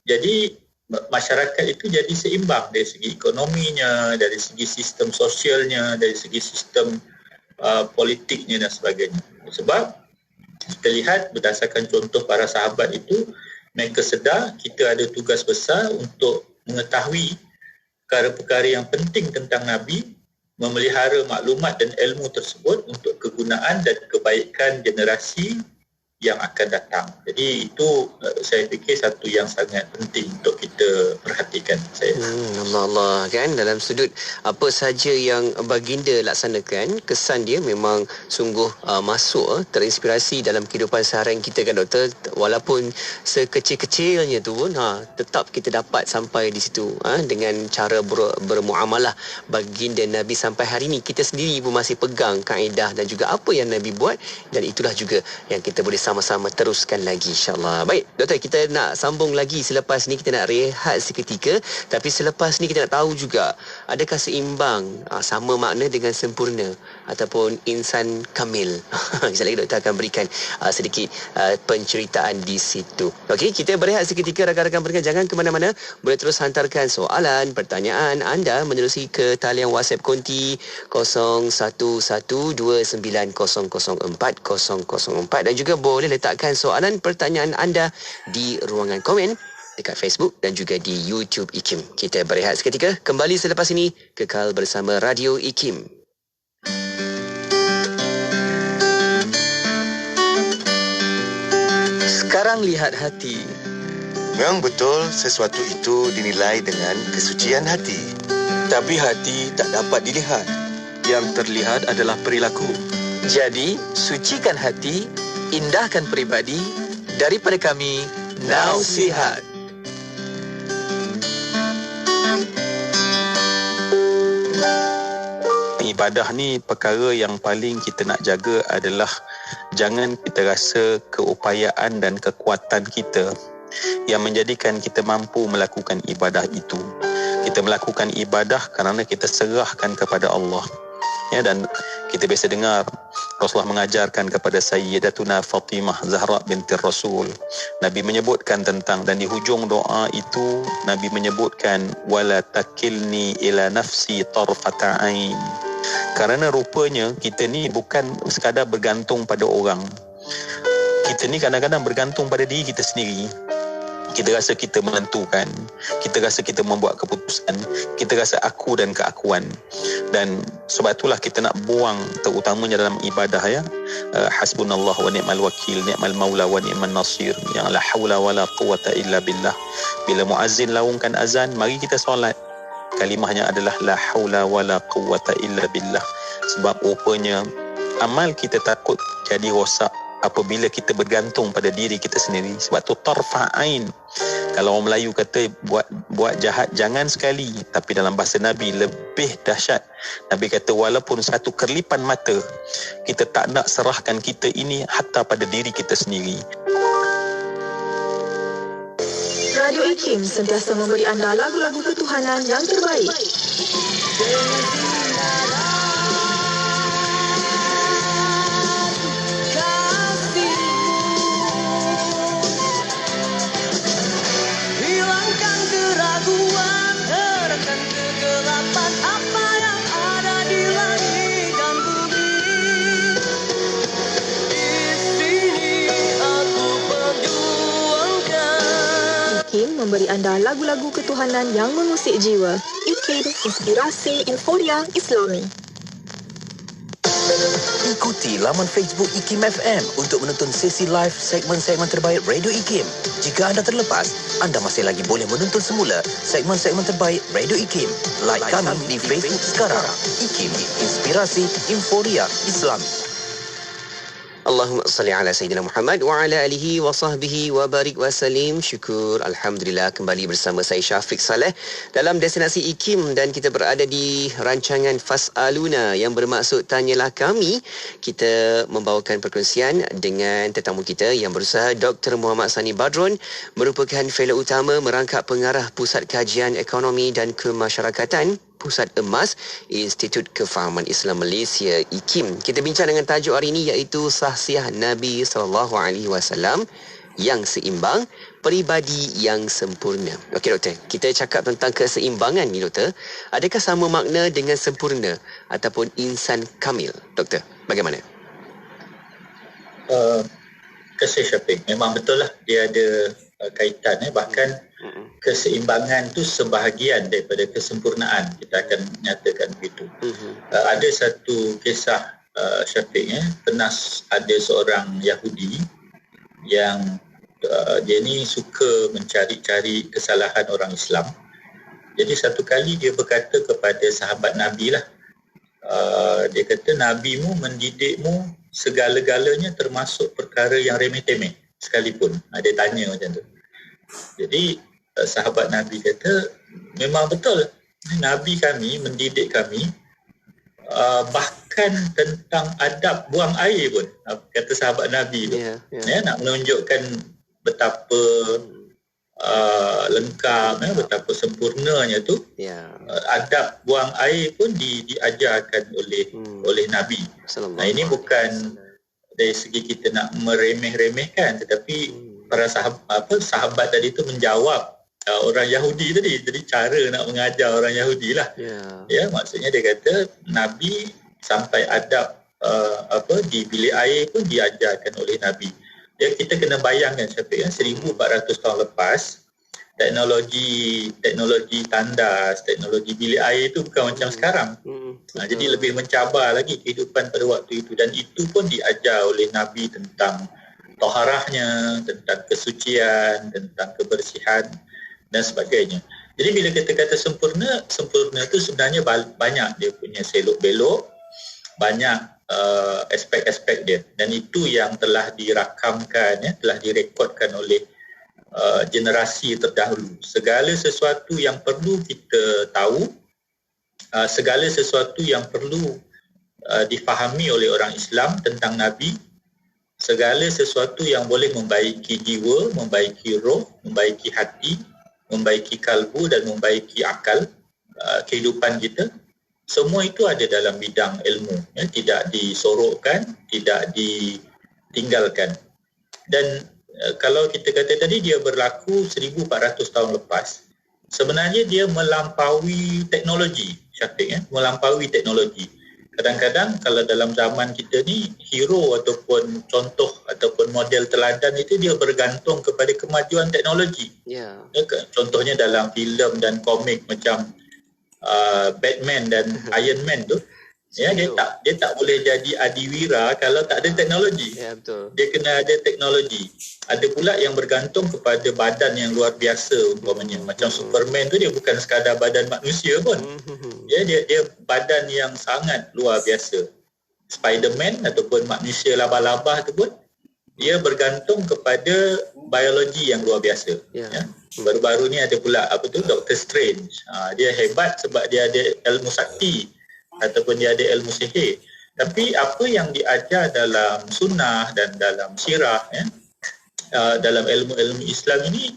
S17: Jadi masyarakat itu jadi seimbang dari segi ekonominya, dari segi sistem sosialnya, dari segi sistem politiknya dan sebagainya. Sebab kita lihat berdasarkan contoh para sahabat itu, mereka sedar kita ada tugas besar untuk mengetahui perkara-perkara yang penting tentang Nabi, memelihara maklumat dan ilmu tersebut untuk kegunaan dan kebaikan generasi yang akan datang. Jadi itu saya fikir satu yang sangat penting untuk kita perhatikan.
S1: Allah kan, dalam sudut apa sahaja yang baginda laksanakan, kesan dia memang sungguh masuk, terinspirasi dalam kehidupan seharian kita kan doktor. Walaupun sekecil-kecilnya tu pun tetap kita dapat sampai di situ dengan cara bermuamalah baginda Nabi sampai hari ini. Kita sendiri pun masih pegang kaedah dan juga apa yang Nabi buat, dan itulah juga yang kita boleh sama-sama teruskan lagi insya-Allah. Baik, doktor, kita nak sambung lagi selepas ni, kita nak rehat seketika, tapi selepas ni kita nak tahu juga adakah seimbang sama makna dengan sempurna ataupun insan kamil. Sekejap lagi doktor akan berikan sedikit penceritaan di situ. Okey, kita berehat seketika rakan-rakan pendengar, jangan ke mana-mana. Boleh terus hantarkan soalan, pertanyaan anda menerusi ke talian WhatsApp konti 01129004 dan juga boleh letakkan soalan pertanyaan anda di ruangan komen dekat Facebook dan juga di YouTube IKIM. Kita berehat seketika, kembali selepas ini, kekal bersama Radio IKIM.
S18: Sekarang lihat hati.
S19: Memang betul sesuatu itu dinilai dengan kesucian hati.
S18: Tapi hati tak dapat dilihat. Yang terlihat adalah perilaku. Jadi, sucikan hati, indahkan peribadi. Daripada kami, Nausihat.
S13: Ibadah ni perkara yang paling kita nak jaga adalah jangan kita rasa keupayaan dan kekuatan kita yang menjadikan kita mampu melakukan ibadah itu. Kita melakukan ibadah kerana kita serahkan kepada Allah. Ya, dan kita biasa dengar Rasulullah mengajarkan kepada Sayyidatuna Fatimah Zahra binti Rasul. Nabi menyebutkan tentang, dan di hujung doa itu Nabi menyebutkan wala takilni ila nafsi tarfata ain. Kerana rupanya kita ni bukan sekadar bergantung pada orang. Kita ni kadang-kadang bergantung pada diri kita sendiri. Kita rasa kita menentukan, kita rasa kita membuat keputusan, kita rasa aku dan keakuan. Dan sebab itulah kita nak buang, terutamanya dalam ibadah, ya, hasbunallah wa ni'mal wakil, ni'mal maula wa ni'man nasir, yang la haula wa la quwata illa billah. Bila muazzin laungkan azan, mari kita solat. Kalimahnya adalah la haula wa la quwata illa billah. Sebab rupanya amal kita takut jadi rosak apabila kita bergantung pada diri kita sendiri. Sebab tu tarfa'ain. Kalau orang Melayu kata buat jahat jangan sekali, tapi dalam bahasa Nabi lebih dahsyat. Nabi kata walaupun satu kerlipan mata, kita tak nak serahkan kita ini hatta pada diri kita sendiri.
S14: Radio IKIM sentiasa memberi anda lagu-lagu ketuhanan yang terbaik.
S2: Hilangkan keraguan, terangkan kegelapan apa yang ada di langit dan bumi. Di sini aku perjuangkan.
S14: IKIM memberi anda lagu-lagu ketuhanan yang mengusik jiwa. IKIM, inspirasi euforia Islami.
S20: Ikuti laman Facebook IKIM FM untuk menonton sesi live segmen-segmen terbaik Radio IKIM. Jika anda terlepas, anda masih lagi boleh menonton semula segmen-segmen terbaik Radio IKIM. Like kami di Facebook sekarang. IKIM, inspirasi euforia Islami.
S1: Allahumma salli ala Sayyidina Muhammad wa ala alihi wa sahbihi wa barik wa salim. Syukur, Alhamdulillah, kembali bersama saya Syafiq Saleh dalam destinasi IKIM, dan kita berada di rancangan Fas'aluna yang bermaksud Tanyalah Kami. Kita membawakan perkongsian dengan tetamu kita yang berusaha, Dr. Muhammad Sani Badron, merupakan fellow utama merangkap pengarah Pusat Kajian Ekonomi dan Kemasyarakatan Pusat Emas Institut Kefahaman Islam Malaysia IKIM. Kita bincang dengan tajuk hari ini iaitu Sahsiah Nabi SAW yang seimbang, peribadi yang sempurna. Okey doktor, kita cakap tentang keseimbangan ni doktor. Adakah sama makna dengan sempurna ataupun insan kamil? Doktor, bagaimana?
S17: Kasih Syafiq, memang betul lah dia ada kaitan, bahkan keseimbangan tu sebahagian daripada kesempurnaan, kita akan nyatakan begitu. Ada satu kisah Syafiq, pernah ada seorang Yahudi yang dia ni suka mencari-cari kesalahan orang Islam. Jadi satu kali dia berkata kepada sahabat Nabi lah, dia kata Nabimu mendidikmu segala-galanya termasuk perkara yang remeh-temeh sekalipun. Dia tanya macam tu. Jadi sahabat Nabi kata memang betul, Nabi kami mendidik kami bahkan tentang adab buang air pun, kata sahabat Nabi tu. Nak menunjukkan betapa lengkap, betapa sempurnanya tu. Adab buang air pun diajarkan oleh Nabi. Nah, ini bukan dari segi kita nak meremeh-remehkan, tetapi para sahabat tadi tu menjawab orang Yahudi tadi. Jadi cara nak mengajar orang Yahudi lah. Maksudnya dia kata Nabi sampai adab di bilik air pun diajarkan oleh Nabi. Kita kena bayangkan Syafiq, 1400 tahun lepas, teknologi tandas, teknologi bilik air itu bukan macam sekarang. Jadi lebih mencabar lagi kehidupan pada waktu itu, dan itu pun diajar oleh Nabi tentang taharahnya, tentang kesucian, tentang kebersihan dan sebagainya. Jadi bila kita kata sempurna itu sebenarnya banyak dia punya selok-belok, banyak aspek-aspek dia, dan itu yang telah dirakamkan, telah direkodkan oleh generasi terdahulu. Segala sesuatu yang perlu kita tahu, segala sesuatu yang perlu difahami oleh orang Islam tentang Nabi, segala sesuatu yang boleh membaiki jiwa, membaiki roh, membaiki hati, membaiki kalbu dan membaiki akal kehidupan kita, semua itu ada dalam bidang ilmu, tidak disorokkan, tidak ditinggalkan. Dan kalau kita kata tadi dia berlaku 1400 tahun lepas, sebenarnya dia melampaui teknologi, Syafiq, melampaui teknologi. Kadang-kadang kalau dalam zaman kita ni, hero ataupun contoh ataupun model teladan itu dia bergantung kepada kemajuan teknologi. Contohnya dalam filem dan komik macam Batman dan Iron Man tu, dia tak boleh jadi adiwira kalau tak ada teknologi. Dia kena ada teknologi. Ada pula yang bergantung kepada badan yang luar biasa, umpamanya macam Superman tu, dia bukan sekadar badan manusia pun. Dia badan yang sangat luar biasa. Spiderman ataupun manusia laba-laba tu pun, dia bergantung kepada biologi yang luar biasa. Baru-baru ni ada pula Doctor Strange. Dia hebat sebab dia ada ilmu sakti ataupun dia ada ilmu sihir. Tapi apa yang diajar dalam sunnah dan dalam sirah, dalam ilmu-ilmu Islam ini,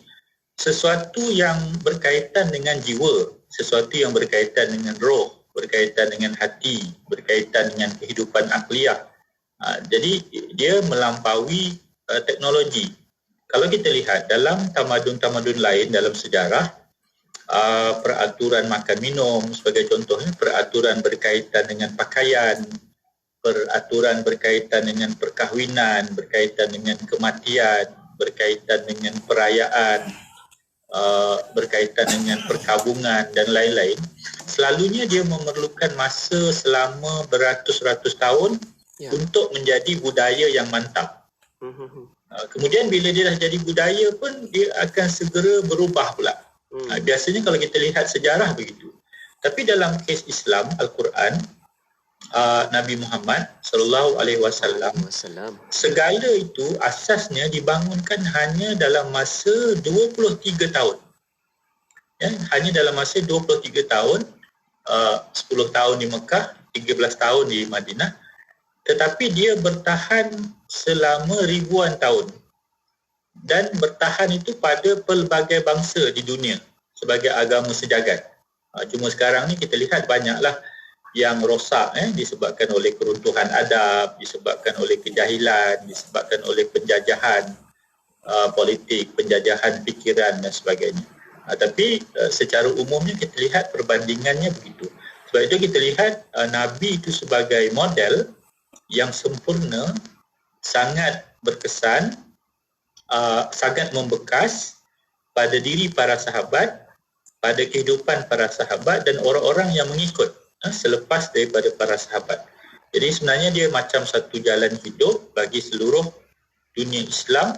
S17: sesuatu yang berkaitan dengan jiwa, sesuatu yang berkaitan dengan roh, berkaitan dengan hati, berkaitan dengan kehidupan akliyah. Jadi dia melampaui teknologi. Kalau kita lihat dalam tamadun-tamadun lain dalam sejarah, peraturan makan minum sebagai contohnya, peraturan berkaitan dengan pakaian, peraturan berkaitan dengan perkahwinan, berkaitan dengan kematian, berkaitan dengan perayaan, berkaitan dengan perkabungan dan lain-lain, selalunya dia memerlukan masa selama beratus-ratus tahun untuk menjadi budaya yang mantap. Kemudian bila dia dah jadi budaya pun, dia akan segera berubah pula. Biasanya kalau kita lihat sejarah begitu. Tapi dalam kes Islam, Al-Quran, Nabi Muhammad SAW, segala itu asasnya dibangunkan hanya dalam masa 23 tahun. Hanya dalam masa 23 tahun, 10 tahun di Mekah, 13 tahun di Madinah. Tetapi dia bertahan selama ribuan tahun. Dan bertahan itu pada pelbagai bangsa di dunia sebagai agama sejagat. Cuma sekarang ni kita lihat banyaklah yang rosak disebabkan oleh keruntuhan adab, disebabkan oleh kejahilan, disebabkan oleh penjajahan politik, penjajahan fikiran dan sebagainya. Tapi secara umumnya kita lihat perbandingannya begitu. Sebab itu kita lihat Nabi itu sebagai model yang sempurna, sangat berkesan, sangat membekas pada diri para sahabat, pada kehidupan para sahabat dan orang-orang yang mengikut selepas daripada para sahabat. Jadi sebenarnya dia macam satu jalan hidup bagi seluruh dunia Islam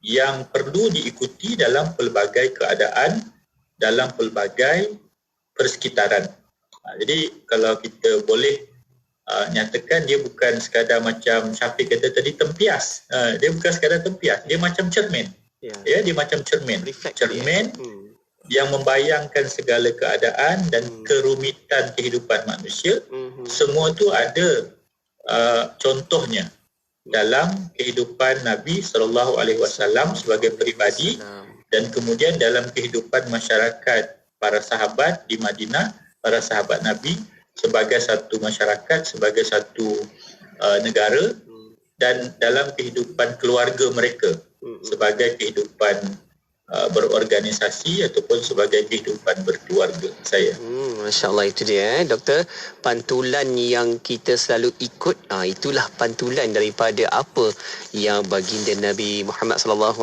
S17: yang perlu diikuti dalam pelbagai keadaan, dalam pelbagai persekitaran. Jadi kalau kita boleh nyatakan, dia bukan sekadar macam Syafiq kata tadi, tempias. Dia bukan sekadar tempias, dia macam cermin. Dia macam cermin. Cermin yang membayangkan segala keadaan dan kerumitan kehidupan manusia, Semua tu ada contohnya dalam kehidupan Nabi SAW sebagai peribadi dan kemudian dalam kehidupan masyarakat para sahabat di Madinah, para sahabat Nabi sebagai satu masyarakat, sebagai satu negara dan dalam kehidupan keluarga mereka sebagai kehidupan berorganisasi ataupun sebagai kehidupan berkeluarga saya.
S1: Masya Allah, itu dia Doktor. Pantulan yang kita selalu ikut, itulah pantulan daripada apa yang baginda Nabi Muhammad SAW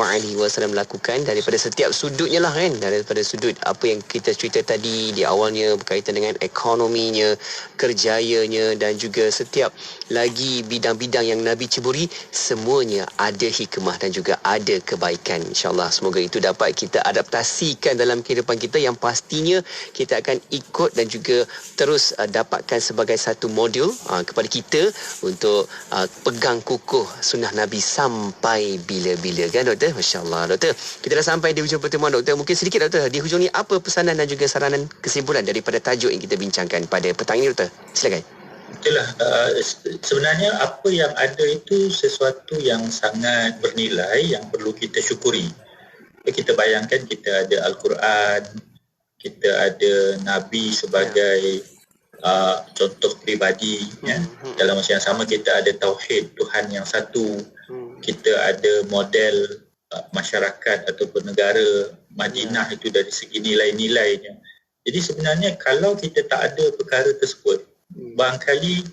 S1: lakukan daripada setiap sudutnya lah kan. Daripada sudut apa yang kita cerita tadi di awalnya berkaitan dengan ekonominya, kerjayanya dan juga setiap lagi bidang-bidang yang Nabi ceburi, semuanya ada hikmah dan juga ada kebaikan. InsyaAllah semoga itu dapat kita adaptasikan dalam kehidupan kita yang pastinya kita akan ikut dan juga terus dapatkan sebagai satu modul kepada kita untuk pegang kukuh sunnah Nabi sampai bila-bila kan Doktor? Masya Allah Doktor. Kita dah sampai di hujung pertemuan Doktor. Mungkin sedikit Doktor, di hujung ni apa pesanan dan juga saranan kesimpulan daripada tajuk yang kita bincangkan pada petang ini Doktor? Silakan.
S17: Itulah sebenarnya apa yang ada itu sesuatu yang sangat bernilai yang perlu kita syukuri. Kita bayangkan kita ada Al-Quran, kita ada Nabi sebagai contoh peribadi ya. Dalam masa yang sama kita ada Tauhid, Tuhan yang satu. Kita ada model masyarakat ataupun negara Madinah itu dari segi nilai-nilainya. Jadi sebenarnya kalau kita tak ada perkara tersebut, barangkali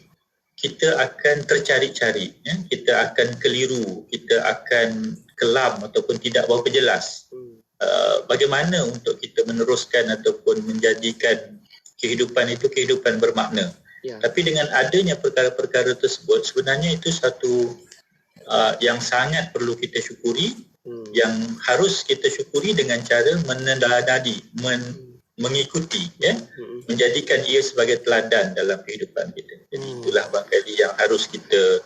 S17: kita akan tercari-cari ya? Kita akan keliru, kita akan kelam ataupun tidak berapa jelas bagaimana untuk kita meneruskan ataupun menjadikan kehidupan itu kehidupan bermakna. Tapi dengan adanya perkara-perkara tersebut, sebenarnya itu satu yang sangat perlu kita syukuri, yang harus kita syukuri dengan cara menenladani, mengikuti ya, menjadikan ia sebagai teladan dalam kehidupan kita. Jadi itulah barangkali yang harus kita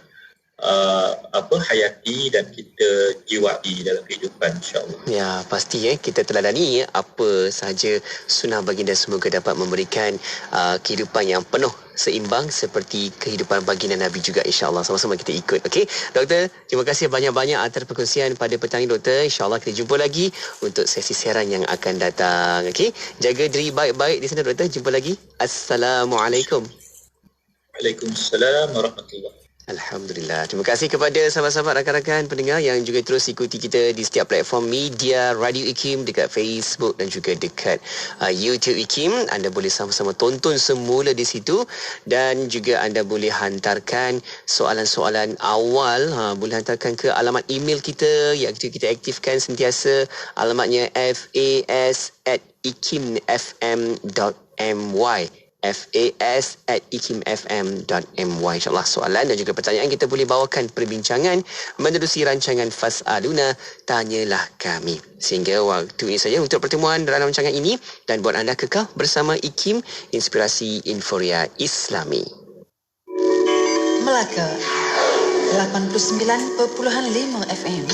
S17: hayati dan kita jiwai dalam kehidupan, insya-Allah.
S1: Ya, pasti kita teladani apa sahaja sunnah baginda, semoga dapat memberikan kehidupan yang penuh seimbang seperti kehidupan baginda Nabi juga, insya-Allah. Sama-sama kita ikut. Okey, Doktor, terima kasih banyak-banyak atas perkongsian pada petang ini Doktor. Insya-Allah kita jumpa lagi untuk sesi siaran yang akan datang. Okey, jaga diri baik-baik di sana Doktor. Jumpa lagi. Assalamualaikum.
S17: Waalaikumsalam warahmatullahi.
S1: Alhamdulillah. Terima kasih kepada sahabat-sahabat rakan-rakan pendengar yang juga terus ikuti kita di setiap platform media Radio IKIM dekat Facebook dan juga dekat YouTube IKIM. Anda boleh sama-sama tonton semula di situ dan juga anda boleh hantarkan soalan-soalan awal, boleh hantarkan ke alamat email kita yang kita aktifkan sentiasa, alamatnya fas@ikimfm.my fas@ikimfm.my. InsyaAllah soalan dan juga pertanyaan kita boleh bawakan perbincangan menerusi rancangan Fas'aluna, Tanyalah Kami. Sehingga waktu ini saja untuk pertemuan dalam rancangan ini, dan buat anda kekal bersama IKIM, Inspirasi Inforia Islami.
S21: Melaka 89.5 FM.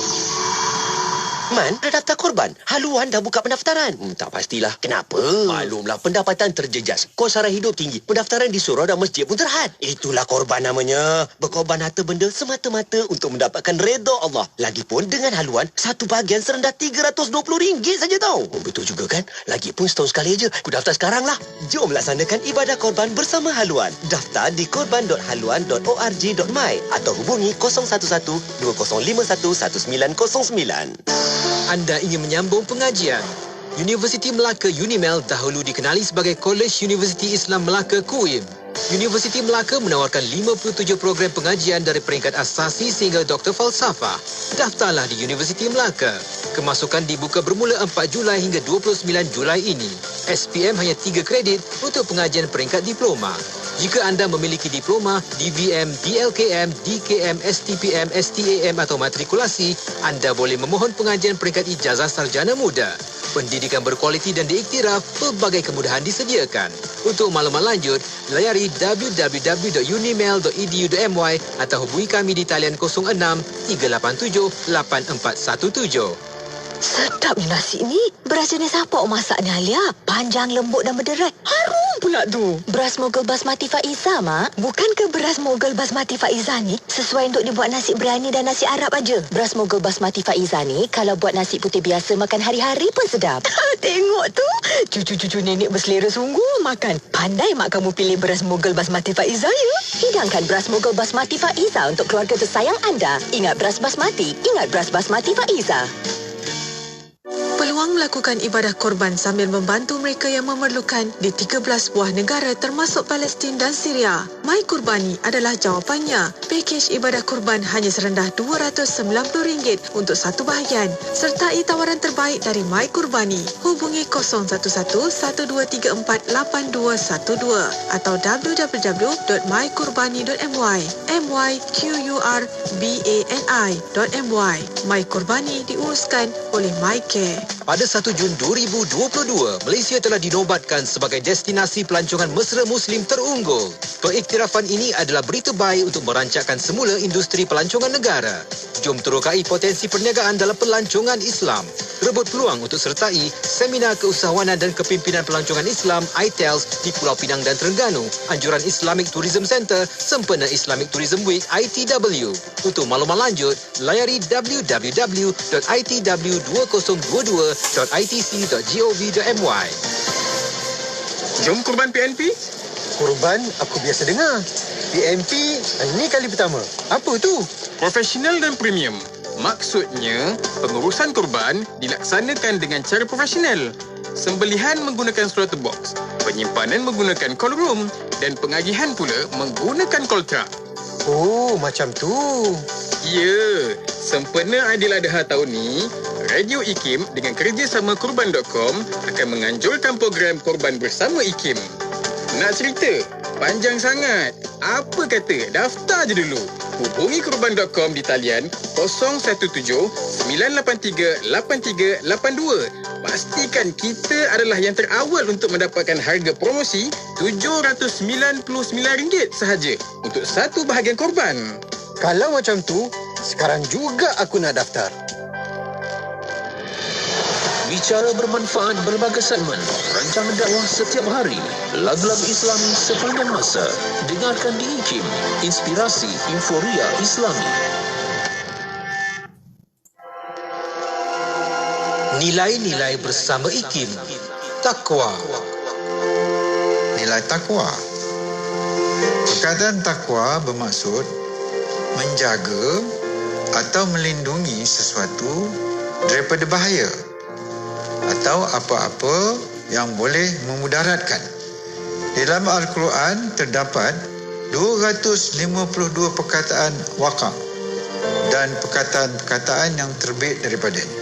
S11: Man, dah daftar korban. Haluan dah buka pendaftaran. Tak pastilah. Kenapa? Maklumlah, pendapatan terjejas. Kos sara hidup tinggi. Pendaftaran di surau dan masjid pun terhad. Itulah korban namanya. Berkorban harta benda semata-mata untuk mendapatkan redha Allah. Lagipun dengan haluan, satu bahagian serendah RM320 saja tau. Betul juga kan? Lagipun setahun sekali aja. Aku daftar sekarang lah. Jom laksanakan ibadah korban bersama haluan. Daftar di korban.haluan.org.my atau hubungi 011 2051 1909.
S5: Anda ingin menyambung pengajian? Universiti Melaka UNIMEL dahulu dikenali sebagai Kolej Universiti Islam Melaka KUIM. Universiti Melaka menawarkan 57 program pengajian dari peringkat asasi sehingga Doktor Falsafah. Daftarlah di Universiti Melaka. Kemasukan dibuka bermula 4 Julai hingga 29 Julai ini. SPM hanya 3 kredit untuk pengajian peringkat diploma. Jika anda memiliki diploma, DVM, DLKM, DKM, STPM, STAM atau matrikulasi, anda boleh memohon pengajian peringkat ijazah sarjana muda. Pendidikan berkualiti dan diiktiraf, pelbagai kemudahan disediakan. Untuk maklumat lanjut, layari www.unimel.edu.my atau hubungi kami di talian 06 387 8417.
S12: Sedapnya nasi ni. Beras jenis apa awak masak ni, Alia? Panjang, lembut dan berderai. Harum pula tu. Beras Mogul Basmati Faiza, Mak. Bukankah beras Mogul Basmati Faiza ni sesuai untuk dibuat nasi biryani dan nasi Arab aja? Beras Mogul Basmati Faiza ni kalau buat nasi putih biasa makan hari-hari pun sedap. Tengok tu. Cucu-cucu nenek berselera sungguh makan. Pandai mak kamu pilih beras Mogul Basmati Faiza ya. Hidangkan beras Mogul Basmati Faiza untuk keluarga tersayang anda. Ingat beras basmati, ingat beras basmati Faiza.
S8: Peluang melakukan ibadah korban sambil membantu mereka yang memerlukan di 13 buah negara termasuk Palestin dan Syria. My Kurbani adalah jawapannya. Pakej ibadah korban hanya serendah RM290 untuk satu bahagian. Sertai tawaran terbaik dari My Kurbani. Hubungi 0111-1234-8212 atau www.mykurbani.my. mykurbani.my. My Kurbani diuruskan oleh My Care.
S5: Pada 1 Jun 2022, Malaysia telah dinobatkan sebagai destinasi pelancongan mesra Muslim terunggul. Pengiktirafan ini adalah berita baik untuk merancangkan semula industri pelancongan negara. Jom terokai potensi perniagaan dalam pelancongan Islam. Rebut peluang untuk sertai Seminar Keusahawanan dan Kepimpinan Pelancongan Islam ITELS di Pulau Pinang dan Terengganu, Anjuran Islamic Tourism Centre, sempena Islamic Tourism Week ITW. Untuk maklumat lanjut, layari www.itw2022.itc.gov.my.
S10: Jom kurban PNP? Kurban aku biasa dengar. PNP ini kali pertama. Apa tu?
S21: Profesional dan premium. Maksudnya, pengurusan kurban dilaksanakan dengan cara profesional. Sembelihan menggunakan slaughter box, penyimpanan menggunakan cold room dan pengagihan pula menggunakan cold truck.
S10: Oh, macam tu.
S21: Ya, sempena Aidiladha tahun ni, Radio IKIM dengan kerjasama Kurban.com akan menganjurkan program Kurban Bersama IKIM. Nak cerita? Panjang sangat. Apa kata daftar je dulu. Hubungi Kurban.com di talian 017-983-8382. Pastikan kita adalah yang terawal untuk mendapatkan harga promosi RM799 sahaja untuk satu bahagian korban.
S10: Kalau macam tu, sekarang juga aku nak daftar.
S22: Bicara bermanfaat berbagai segmen, rancangan dakwah setiap hari, lagu-lagu Islami sepanjang masa. Dengarkan di IKIM, Inspirasi Inforia Islami.
S5: Nilai-nilai bersama IKIM. Takwa.
S23: Nilai takwa. Perkataan takwa bermaksud menjaga atau melindungi sesuatu daripada bahaya atau apa-apa yang boleh memudaratkan. Dalam Al-Quran terdapat 252 perkataan waqaf dan perkataan-perkataan yang terbit daripadanya.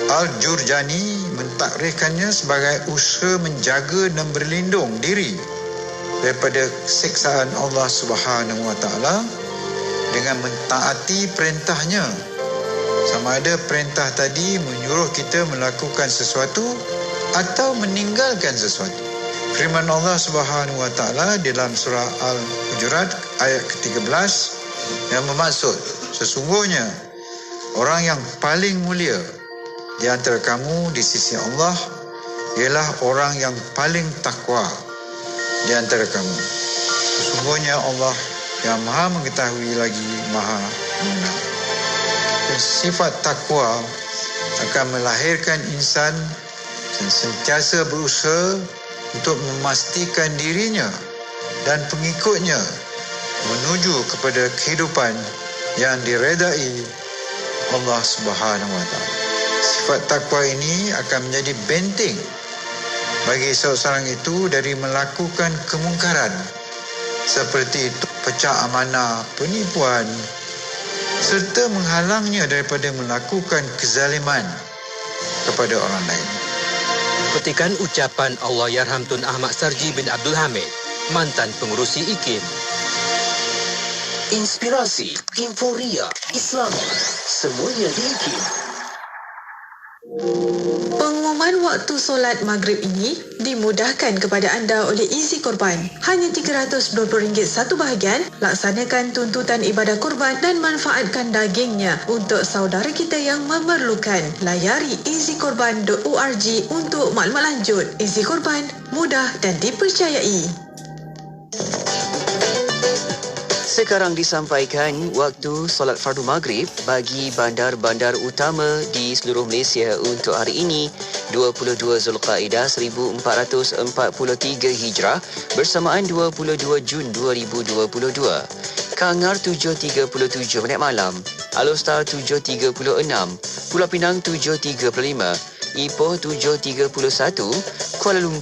S23: Al-Jurjani mentakrifkannya sebagai usaha menjaga dan berlindung diri daripada siksaan Allah Subhanahu Wa Taala dengan mentaati perintahnya. Sama ada perintah tadi menyuruh kita melakukan sesuatu atau meninggalkan sesuatu. Firman Allah Subhanahu Wa Taala dalam surah Al-Hujurat ayat ke-13 yang bermaksud, sesungguhnya orang yang paling mulia di antara kamu di sisi Allah ialah orang yang paling takwa di antara kamu. Sesungguhnya Allah yang maha mengetahui lagi maha mengenal. Sifat takwa akan melahirkan insan yang sentiasa berusaha untuk memastikan dirinya dan pengikutnya menuju kepada kehidupan yang diredai Allah Subhanahu Wa Taala. Sifat takwa ini akan menjadi benteng bagi seorang itu dari melakukan kemungkaran seperti itu pecah amanah, penipuan, serta menghalangnya daripada melakukan kezaliman kepada orang lain.
S5: Petikan ucapan Allahyarham Tun Ahmad Sarji bin Abdul Hamid, mantan pengurusi IKIM.
S22: Inspirasi Inforia Islami, semuanya di IKIM.
S8: Pengumuman waktu solat maghrib ini dimudahkan kepada anda oleh Easy Korban. Hanya RM320 satu bahagian. Laksanakan tuntutan ibadah kurban dan manfaatkan dagingnya untuk saudara kita yang memerlukan. Layari easykorban.org untuk maklumat lanjut. Easy Korban, mudah dan dipercayai.
S1: Sekarang disampaikan waktu solat fardu maghrib bagi bandar-bandar utama di seluruh Malaysia untuk hari ini 22 Zulqaidah 1443 Hijrah bersamaan 22 Jun 2022. Kangar 7.37 minit malam, Alor-Star 7.36, Pulau Pinang 7.35, Ipoh 7.31, Kuala Lumpur